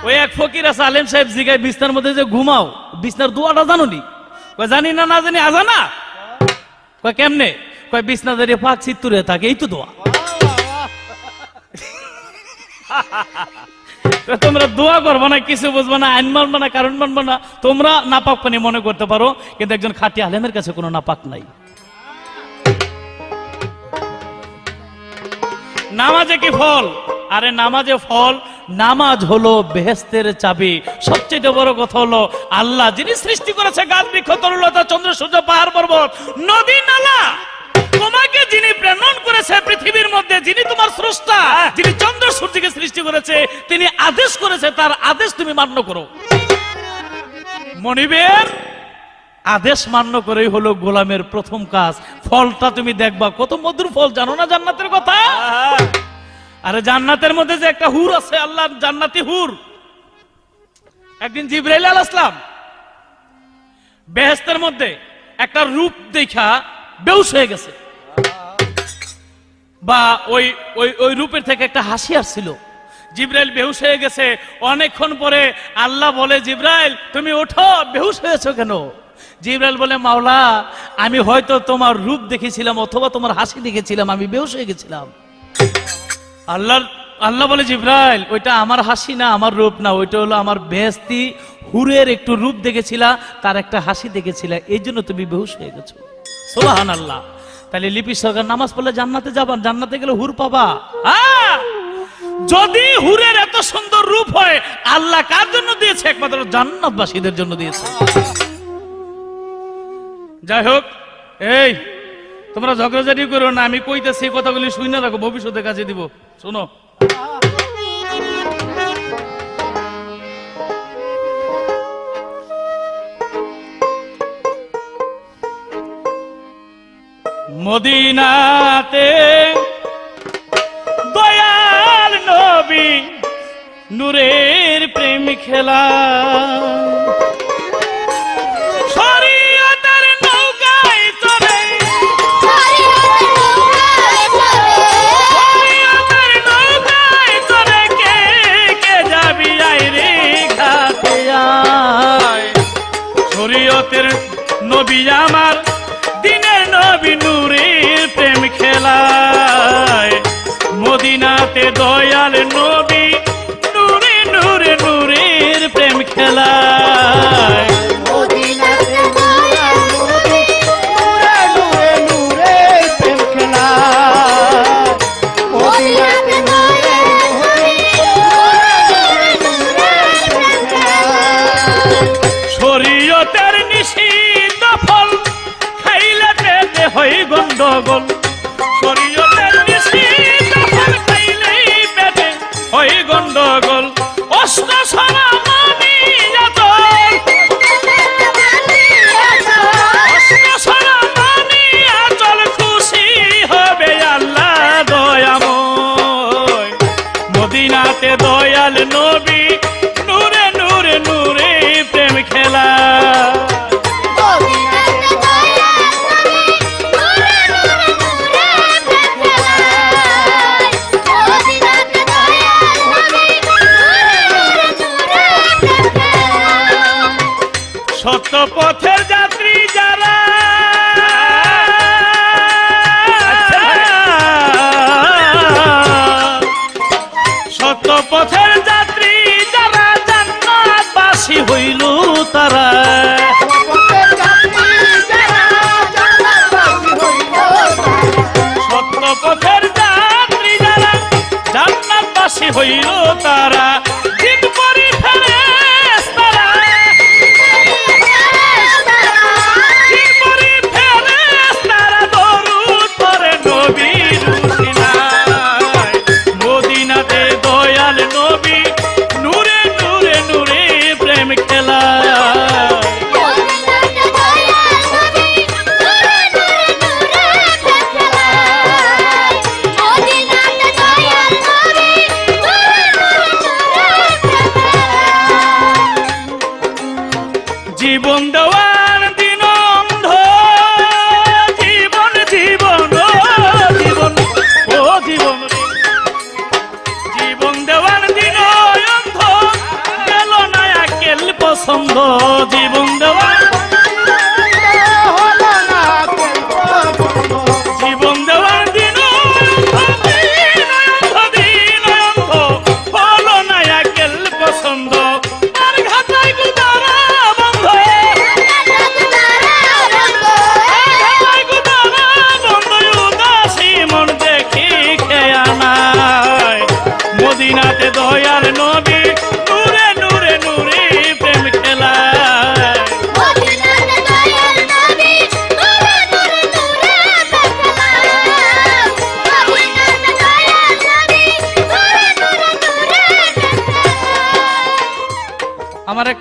A: ওই এক ফকির আছে আলেম সাহেব জিগায় বিছনার মধ্যে যে ঘুমাও, বিছনার দোয়াটা জানো নি? কয় জানি না, না জানি আজানা। কয় কেমনে? কয় বিছনা দাঁড়িয়ে পাক চিত্তুরে থাকে, এই তো দোয়া। তোমরা দোয়া করবো না, কিছু বুঝবো না, আইন মানবো না, কারণ মানবো না, তোমরা নাপাক পানি মনে করতে পারো, কিন্তু একজন খাঁটি আলেমের কাছে কোনো নাপাক নাই। নামাজে কি ফল? আরে নামাজে ফল, নামাজ হলো বেহেশতের চাবি। সবচেয়ে বড় কথা হলো আল্লাহ যিনি সৃষ্টি করেছে গাছ বৃক্ষ তরুলতা চন্দ্র সূর্য পাহাড় পর্বত নদী নালা, তোমাকে যিনি প্রেরণ করেছে পৃথিবীর মধ্যে, যিনি তোমার স্রষ্টা, যিনি চন্দ্র সূর্যকে সৃষ্টি করেছে, তিনি আদেশ করেছে, তার আদেশ তুমি মান্য করো। মনিবের আদেশ মান্য করেই হলো গোলামের প্রথম কাজ। ফলটা তুমি দেখবা কত মধুর ফল, জানো না জান্নাতের কথা? আরে জান্নাতের মধ্যে যে একটা হুর আছে, আল্লাহ জান্নাতি হুর। একদিন জিবরাইল আলাইহিস সালাম বেহেশতের মধ্যে একটা রূপ দেখা বেহুশ হয়ে গেছে, বা ওই ওই ওই রূপের থেকে একটা হাসি আসছিল। জিবরাইল বেহুশ হয়ে গেছে। অনেকক্ষণ পরে আল্লাহ বলে, জিবরাইল তুমি ওঠো, বেহুশ হয়েছো কেন? জিবরাইল বলে, মাওলা আমি হয়তো তোমার রূপ দেখেছিলাম অথবা তোমার হাসি দেখেছিলাম, আমি বেহুশ হয়ে গেছিলাম। আল্লাহ বলে, জিবরাইল ওইটা আমার হাসি না, আমার রূপ না, ওইটা হলো আমার বেহেশতি হুরের একটু রূপ দেখেছিলা, তার একটা হাসি দেখেছিলা, এই জন্য তুমি বেহুশ হয়ে গেছো। সুবহানাল্লাহ। তাহলে লিপি সরকার নামাজ পড়লে জান্নাতে যাবা, জান্নাতে গেলে হুর পাবা। যদি হুরের এত সুন্দর রূপ হয়, আল্লাহ কার জন্য দিয়েছে? একমাত্র জান্নাতবাসীদের জন্য দিয়েছে। যাই হোক, এই তোমরা ঝগড়াঝাটি করো না, আমি কইতেছি কথাগুলি শুনে রাখো, ভবিষ্যতে কাজে দিব। শোনো, মদিনাতে দয়াল নবী নূরের প্রেম খেলা, শরীয়তের নৌকায় চড়ে, শরীয়তের নৌকায় চড়ে কে কে যাবি আয় রে ঘাটে আয়। শরীয়তের নবী আমার, দিনের নবী নূরের প্রেম খেলায়, মদিনাতে দয়াল নবী নূরে নূরে নূরের প্রেম খেলায়।
E: মদিনাতে দয়াল নবী নূরে নূরে নূরে প্রেম খেলা, মদিনাতে দয়াল নবী নূরে নূরে প্রেম খেলা।
A: শরীয়তের নিষিদ্ধ ফল খাইলে পেটে হয় গন্ডগোল, শরীয়তের নিষিদ্ধ ফল খাইলেই পেটে হয় গন্ডগোল। অষ্ট সারা মানি আচল, অষ্ট সারা মানি আচল, খুশি হবে আল্লাহ দয়াময়। মদিনাতে দয়াল নবী নূরে নূরে নূরে প্রেম খেলা।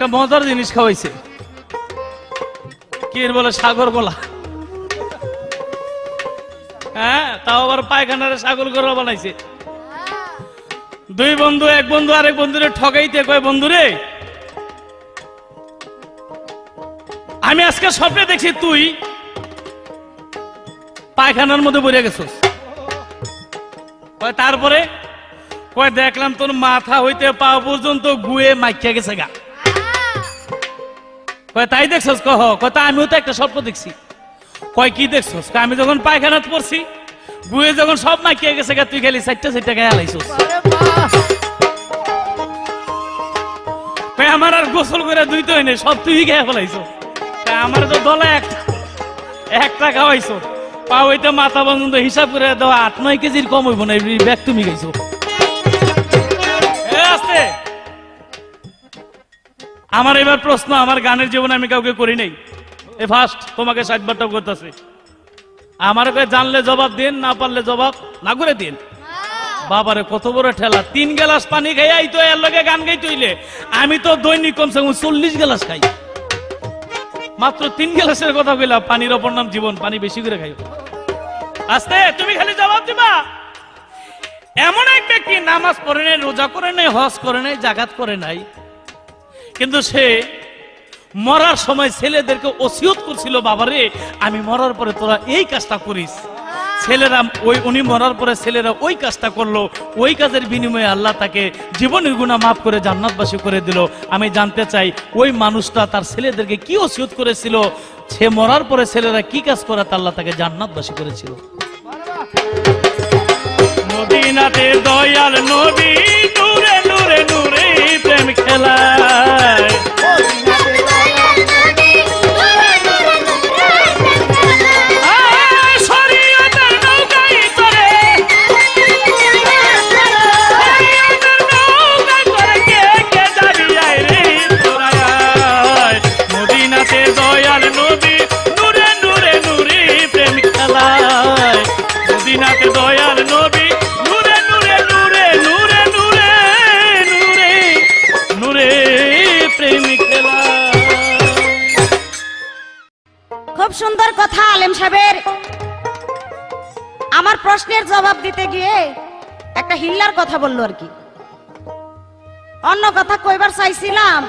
A: একটা মজার জিনিস খাওয়াইছে, কি এর বলে সাগর গলা। হ্যাঁ, তাও আবার পায়খানারে সাগর গলা বানাইছে। দুই বন্ধু, এক বন্ধু আরেক বন্ধুরে ঠকাইতে কয়, বন্ধুরে আমি আজকে স্বপ্নে দেখছি তুই পায়খানার মধ্যে বইরে গেছিস। কয় তারপরে? কয় দেখলাম তোর মাথা হইতে পা পর্যন্ত গুয়ে মাইকিয়া গেছে গা। কয় তাই দেখছস? কহ। কয় তা আমিও তো একটা স্বপ্ন দেখছি। কয় কি দেখছস? কয় আমি যখন পায়খানাত পড়ছি, গুয়ে যখন সব মাইকিয়া গেছে গা, তুই খালি চারটা চারটা গায়ে হালাইছস। কয় আমার আর গোসল করে দুই তো হয়নি, সব তুই গায়ে ফেলাইছস। আমার তো দলে একটা খাওয়াইছো, পা হইতে মাথা পর্যন্ত হিসাব করে দেওয়া 8-9 কেজির কম হইব না, ব্যাগ তুমি গেছো। আমার এবার প্রশ্ন, আমার গানের জীবনে আমি কাউকে করি নাই, এ ফার্স্ট তোমাকে 60 বার টপ করতেছে। আমার জানলে জবাব দিন, না পারলে জবাব না করে দিন। বাবারে কত বড় ঠেলা, 3 গ্লাস পানি খাই তো এর লগে গান গাই তৈলে। আমি তো দৈনিক কমসে কম 40 গ্লাস খাই, মাত্র 3 গ্লাসের কথা কইলাম। পানির অপর নাম জীবন, পানি বেশি করে খাই। আস্তে, তুমি খালি জবাব দিবা। এমন এক ব্যক্তি নামাজ পড়ে নাই, রোজা করে নাই, হজ করে নাই, জাকাত করে নাই, কিন্তু সে মরার সময় ছেলেদেরকে ওসিয়ত করছিল, বাবারে আমি মরার পরে তোরা এই কাজটা করিস। ছেলেরা উনি মরার পরে ছেলেরা ওই কাজটা করলো, ওই কাজের বিনিময়ে আল্লাহ তাকে জীবনের গুনাহ মাফ করে জান্নাতবাসী করে দিল। আমি জানতে চাই ওই মানুষটা তার ছেলেদেরকে কি ওসিয়ত করেছিল, সে মরার পরে ছেলেরা কি কাজ করে আল্লাহ তাকে জান্নাতবাসী করেছিল। মদিনাতে দয়াল নবী নূরে নূরে নূরে প্রেম খেলায়। দয়াল নবী নূরে নূরে নূরে নূরে নূরে নূরে নূরে প্রেম খেলা।
B: খুব সুন্দর কথা আলেম সাহেবের। আমার প্রশ্নের জবাব দিতে গিয়ে একটা হিল্লার কথা বললো আর কি। অন্য কথা কইবার চাইছিলাম,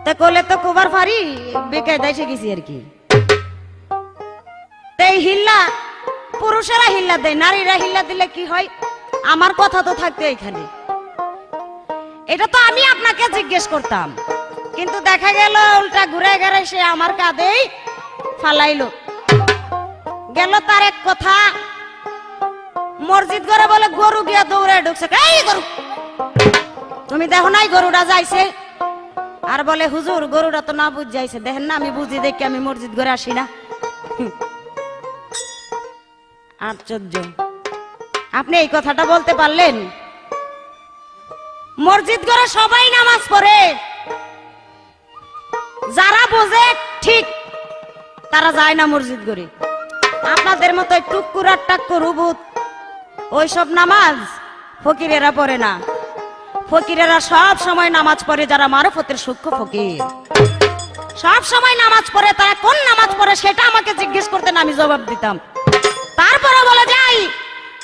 B: তা কলে তো কবার পারি, বেকায়দায় এসে গেছি আর কি। এই হিল্লা পুরুষেরা হিল্লা দেয়, নারীরা হিল্লা দিলে কি হয়? আমার কথা তো থাকতে এখানে, এটা তো আমি আপনাকে জিজ্ঞেস করতাম, কিন্তু দেখা গেল উল্টা ঘুরে ঘুরে সে আমার কাঁধেই ফালাইলো গেল। তার এক কথা, মসজিদ ঘরে বলে গরু গিয়া দৌড়ে ঢুকছে। এই গরু, তুমি দেখো নাই গরুটা যাইছে? আর বলে হুজুর গরুটা তো না বুঝ যাইছে, দেখেন না আমি বুঝি দেখি আমি মসজিদ ঘরে আসি না। আশ্চর্য, আপনি এই কথাটা বলতে পারলেন? মসজিদ ঘরে সবাই নামাজ পড়ে, যারা বোঝে ঠিক তারা যায় না মসজিদ ঘরে। আপনাদের মতো টুকুর আর টাক্কুর উবুত ওইসব নামাজ ফকিরেরা পড়ে না। ফকিরেরা সব সময় নামাজ পড়ে, যারা মারফতের সূক্ষ্ম ফকির সব সময় নামাজ পড়ে। তারা কোন নামাজ পড়ে সেটা আমাকে জিজ্ঞেস করতেন, আমি জবাব দিতাম। তারপরে বলে যাই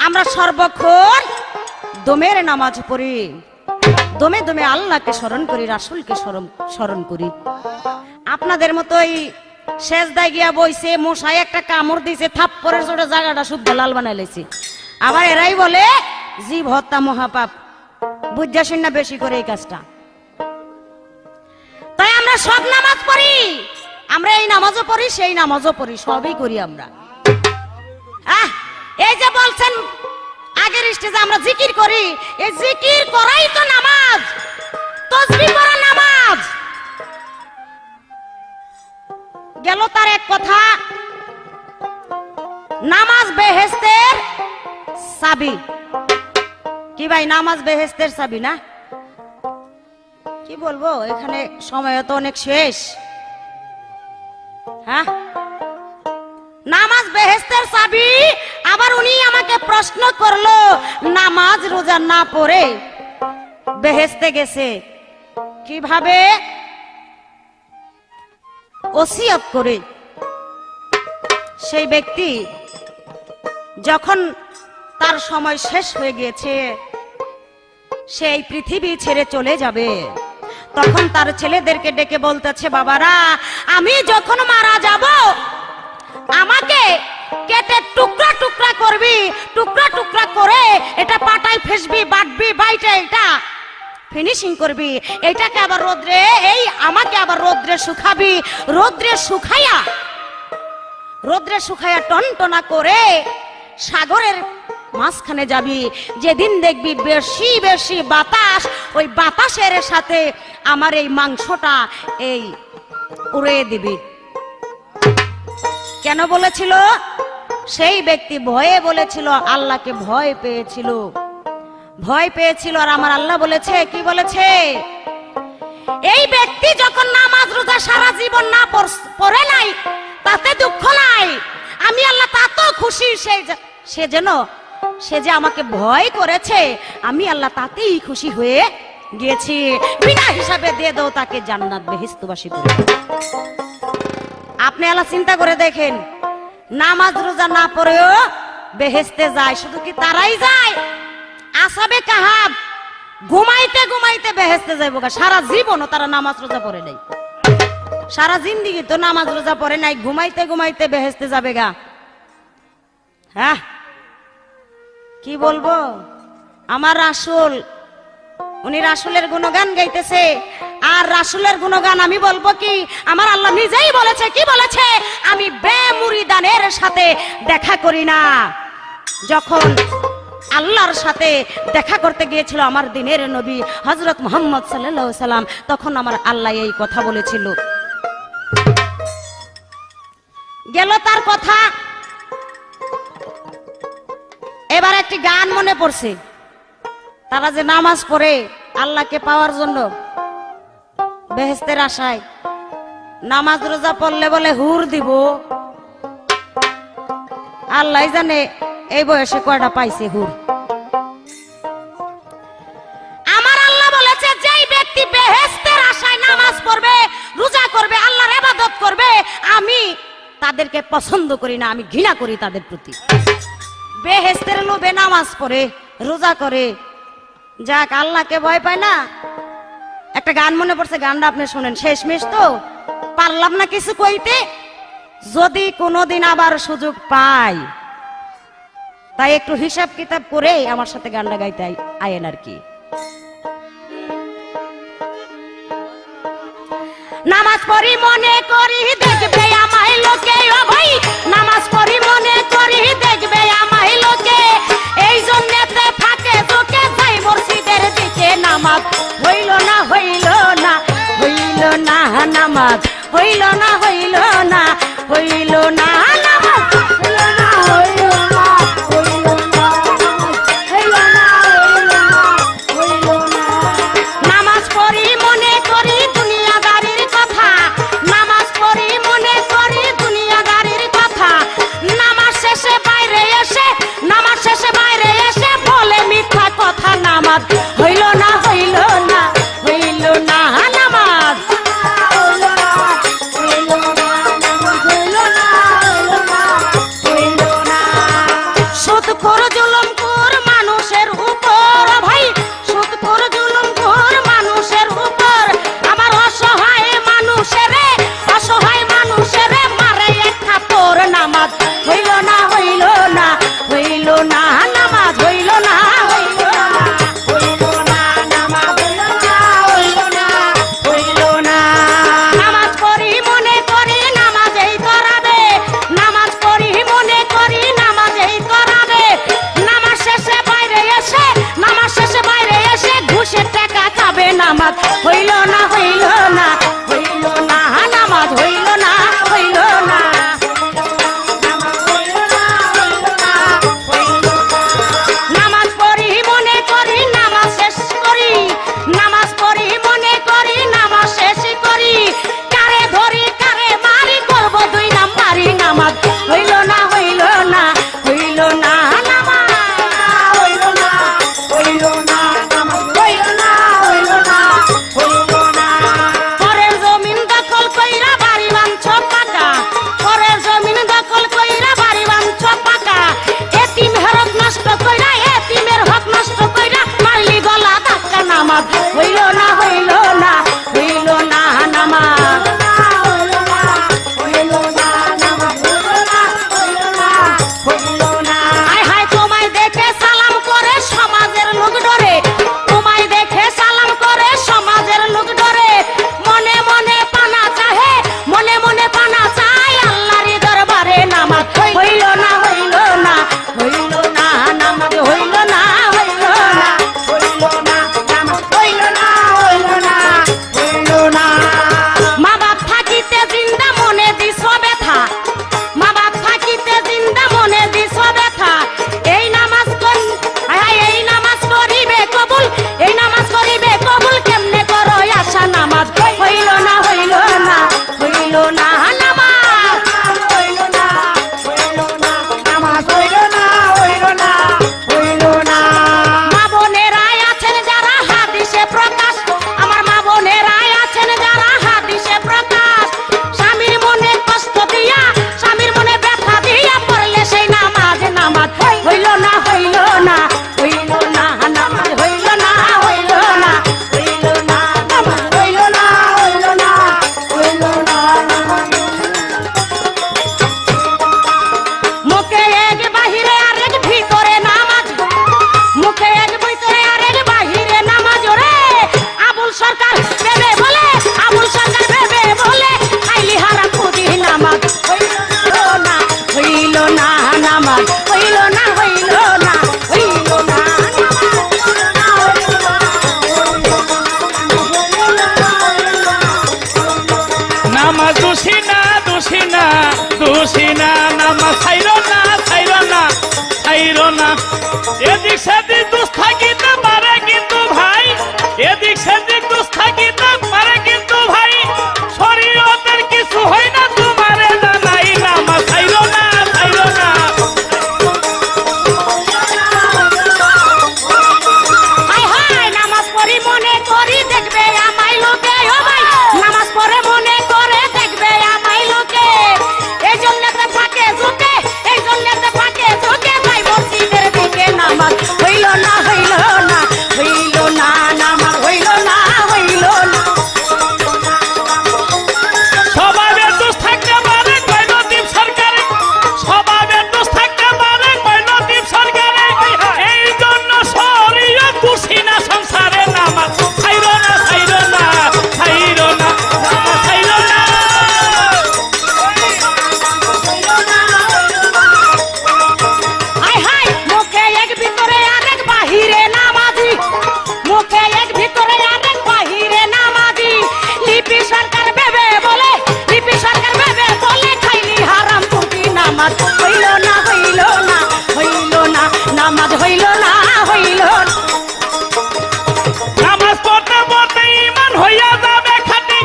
B: আমরা সর্বক্ষণ দমের নামাজ পড়ি, দমে দমে আল্লাহকে স্মরণ করি, রাসূলকে স্মরণ করি। আপনাদের মতোই সেজদায় গিয়া বইছে, মশাই একটা কামড় দিয়েছে, থাপ্পড়ের জোরে জায়গাটা শুদ্ধ লাল বানাই লেছে। আবার এরাই বলে জীব হত্যা মহাপাপ, বুঝাসেন না বেশি করে এই কাজটা। তাই আমরা সব নামাজ পড়ি, আমরা এই নামাজও পড়ি, সেই নামাজও পড়ি, সবই করি আমরা। এই যে বলছেন আগের স্টেজে আমরা জিকির করি, এই জিকির করাই তো নামাজ, তাসবিহ করা নামাজ। গেল তার এক কথা, নামাজ বেহেশতের চাবি। কি ভাই, নামাজ বেহেশতের চাবি না? কি বলবো, এখানে সময় তো অনেক শেষ। হ্যাঁ, নামাজ বেহেশতের চাবি। আবার উনি আমাকে প্রশ্ন করলো, নামাজ রোজা না পড়ে বেহেশতে গেছে কিভাবে? ওসিয়ত করে সেই ব্যক্তি যখন তার সময় শেষ হয়ে গিয়েছে, সেই পৃথিবী ছেড়ে চলে যাবে, তখন তার ছেলেদেরকে ডেকে বলতেছে, বাবারা আমি যখন মারা যাব আমাকে কেটে টুকরা টুকরা করবি, টুকরা টুকরা করে এটা পাটায় ফেসবি, বাটবি, বাইটে এটা ফিনিশিং করবি, এটাকে আবার রোদ্রে, এই আমাকে আবার রোদ্রে শুকাবি, রোদ্রে শুকাইয়া টনটনা করে সাগরের মাঝখানে যাবি, যেদিন দেখবি বেশি বেশি বাতাস, ওই বাতাসের সাথে আমার এই মাংসটা এই উড়িয়ে দিবি। কেন বলেছিল? সেই ব্যক্তি ভয়ে বলেছিল, আল্লাহকে ভয় পেয়েছিল, আর আমার আল্লাহ বলেছে, কি বলেছে? এই ব্যক্তি যখন নামাজ রোজা সারা জীবন না পড়ে নাই, তাতে দুঃখ নাই, আমি আল্লাহ তাতেও খুশি, সে যে আমাকে ভয় করেছে, আমি আল্লাহ তাতেই খুশি হয়ে গিয়েছি, বিনা হিসাবে দিয়ে দাও তাকে জান্নাত বেহেশতবাসী করে। আপনি আল্লাহ চিন্তা করে দেখেন, নামাজ রোজা না পড়েও বেহেশতে যায়। শুধু কি তারাই যায়? আসাবে কাহাব ঘুমাইতে ঘুমাইতে বেহেশতে যাইব, সারা জীবনও তারা নামাজ রোজা পড়ে নাই, সারা জিন্দিগি তো নামাজ রোজা পড়ে নাই, ঘুমাইতে ঘুমাইতে বেহেশতে যাবে গা। হ্যাঁ কি বলবো, আমার রাসূল, উনি রাসূলের গুণগান গাইতেছে, আর রাসূলের গুণগান আমি বলবো কি? আমার আল্লাহ নিজেই বলেছে, কি বলেছে? আমি বেমুরিদানের সাথে দেখা করি না। যখন আল্লাহর সাথে দেখা করতে গিয়েছিল আমার দিনের নবী হযরত মুহাম্মদ সাল্লাল্লাহু আলাইহি সাল্লাম, তখন আমার আল্লাহ এই কথা বলেছিল। গেল তার কথা, এবার একটি গান মনে পড়ছে। তারা যে নামাজ পড়ে আল্লাহকে পাওয়ার জন্য, বেহেশতের আশায়, নামাজ রোজা পড়লে বলে হুর দিব, আল্লাহ জানে এই বয়সে কয়টা পাইছে হুর। আমার আল্লাহ বলেছে, যেই ব্যক্তি বেহেশতের আশায় নামাজ পড়বে, রোজা করবে, আল্লাহর ইবাদত করবে, আমি তাদেরকে পছন্দ করি না, আমি ঘৃণা করি তাদের প্রতি। বেহেশতের লোভে নামাজ পড়ে, রোজা করে, যাক আল্লাহকে ভয় পায় না। একটা গান মনে পড়ছে, গানটা আপনি শোনেন, শেষমেশ তো পারলাম না কিছু কইতে, যদি কোনোদিন আবার সুযোগ পাই, তাই একটু হিসাব কিতাব করে আমার সাথে গানটা গাইতে আয়েন আর কি। নামাজ পড়ি মনে করি দেখবে আমায় লোকে, ও ভাই নামাজ পড়ি মনে করি দেখবে আমায় লোকে, এই জন্যতে ফাঁকে চোখে যাই মসজিদের দিকে, নামাজ হইল না হইল না হইল না, নামাজ হইল না হইল না হইল না, নামাজ হইল না হইল না হইল না, হইল না হইল না হইল না। নামাজ পড়ি মনে করি দুনিয়াদারির কথা, নামাজ পড়ি মনে করি দুনিয়াদারির কথা, নামাজ শেষে বাইরে এসে, নামাজ শেষে বাইরে এসে বলে মিথ্যা কথা, নামাজ হইল না হইল না হইল না, নামাজ হইল না হইল না, নামাজ হইল না হইল না হইল না। সুদখোর জুলুমখোর মানুষের উপর, ভাই সুদখোর জুলুমখোর মানুষের উপর, আমার অসহায় মানুষের মারে এক থাপ্পড়, নামাজ হইল না হইল না হইল না, নামাজ হইল না হইল না হইল না, নামাজ হইল না হইল না হইল না। নামাজ পড়ি মনে করি নামাজেই করাবে, নামাজ পড়ি মনে করি নামাজেই করাবে, নামাজ হইল না হইল না হইল না নামাজ হইল না হইল না হইল না নামাজ হইল না হইল না হইল না মুখে এক বাহিরে আরেক ভিতরে নামাজ মুখে এক ভিতরে আরেক বাহিরে নামাজ রে আবুল সরকার ভেবে বলে আবুল সরকার ভেবে বলে খাইলি হারাম খুদি নামাজ হইল না হইল না নামাজ হইল না হইল না হইল না
A: নামাজ দোষী না দোষী না দোষী না নামাজ ছাইরো না ছাইরো না ছাইরো না এদিক সেদিক দোষ থাকিতে পারে কিন্তু ভাই এদিক সেদিক দোষ থাকিতে পারে কিন্তু ভাই শরীয়তের কিছু হয় না তোমারে জানাই নামাজ ছাইরো না ছাইরো না
B: হায় হায় নামাজ পড়ি মনে করি দেখবে আমায় লোকে ও ভাই নামাজ পড়ে মনে করে দেখবে আমায় লোকে এই জন্য তো ফাঁকে ঝুঁকে এই জন্য তো ফাঁকে ঝুঁকে ভাই মসজিদের দিকে নামাজ হইল না হইল না হইল না নামাজ হইল না হইল না
A: স্বভাবের দোষ থাকতে পারে কৈলদীপ সরকারে স্বভাবের দোষ থাকতে পারে কৈলদীপ সরকারে এই জন্য শরীয়ত দোষী না সংসারে নামাজ ছাইরো না ছাইরো না ছাইরো না ছাইরো না
B: হায় হায় মুখে এক ভিতরে আরেক বাহিরে নামাজি মুখে এক ভিতরে আরেক বাহিরে নামাজি লিপি সরকার ভেবে বলে লিপি সরকার ভেবে বলে খাইলি হারাম খুদি নামাজ হইল না হইল না হইল না নামাজ হইল না হইল না
A: নামাজ পড়তে পড়তে ঈমান হইয়া যাবে খাঁটি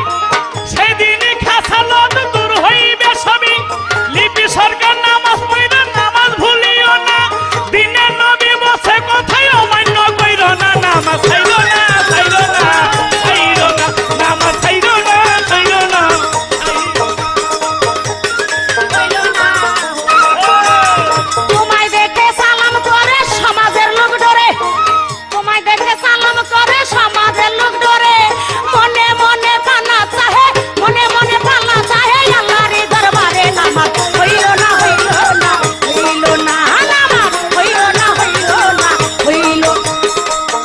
A: সেদিনই খাসালত দূর হইবে সবই লিপি সরকার নামাজ পড়বে নামাজ ভুলিও না দিনে নবী বসে কথাই অমান্য কইরো না নামাজ ছাইরো না ছাইরো না ছাইরো না নামাজ ছাইরো না ছাইরো না
B: তোমায় দেখে সালাম করে সমাজের লোক ডরে তোমায় দেখে সালাম করে সমাজের লোক ডরে মনে মনে পানা চাহে মনে মনে পানা চাহে আল্লাহর দরবারে নামাজ হইল না হইল না হইল না নামাজ হইল না হইল না হইল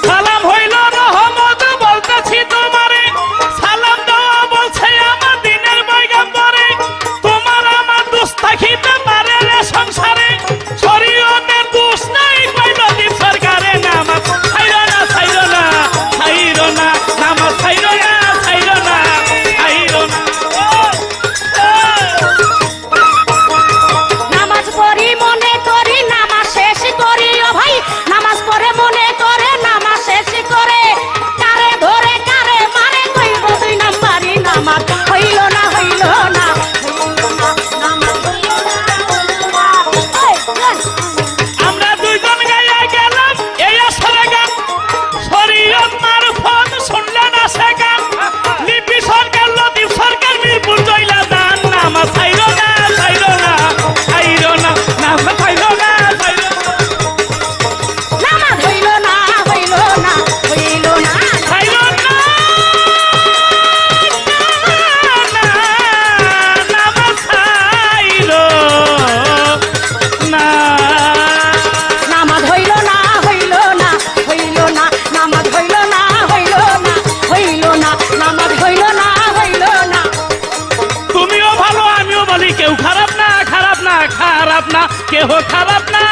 A: সালাম হইল রহমত বলতেছি তোমারে সালাম দেওয়া বলছে আমার দিনের পয়গম্বরে তোমার আমার দোষ থাকিতে পারে রে সংসারে শরীয়তের দোষ নাই কৈলদীপ সরকারে নামাজ ছাইরো না ছাইরো না ছাইরো না নামাজ ছাইরো না ছাইরো না ছাইরো না
B: নামাজ পড়ি মনে করি নামাজ শেষ করি ও ভাই নামাজ পড়ে মনে করে নামাজ শেষ করে কারে ধরে কারে মারে কইব দুই নাম্বারই নামাজ হইল না হইল না হইল না নামাজ হইল না হইল না
A: আমরা দুইজন গাইয়া গেলাম এই আসরে গান শরীয়ত মারফত শুনলে না সে গান লিপি সরকার লতিফ সরকার মিরপুর জইলা দান নামাজ ছাইরো না ছাইরো না ছাইরো না নামাজ ছাইরো না ছাইরো না
B: নামাজ হইল না হইল না হইল না
A: ছাইরো না নামাজ ছাইরো না
B: নামাজ হইল না হইল না হইল না নামাজ হইল না হইল না হইল না নামাজ হইল না হইল না
A: তুমিও ভালো আমিও বলি কেউ খারাপ না খারাপ না খারাপ না কেউ খারাপ না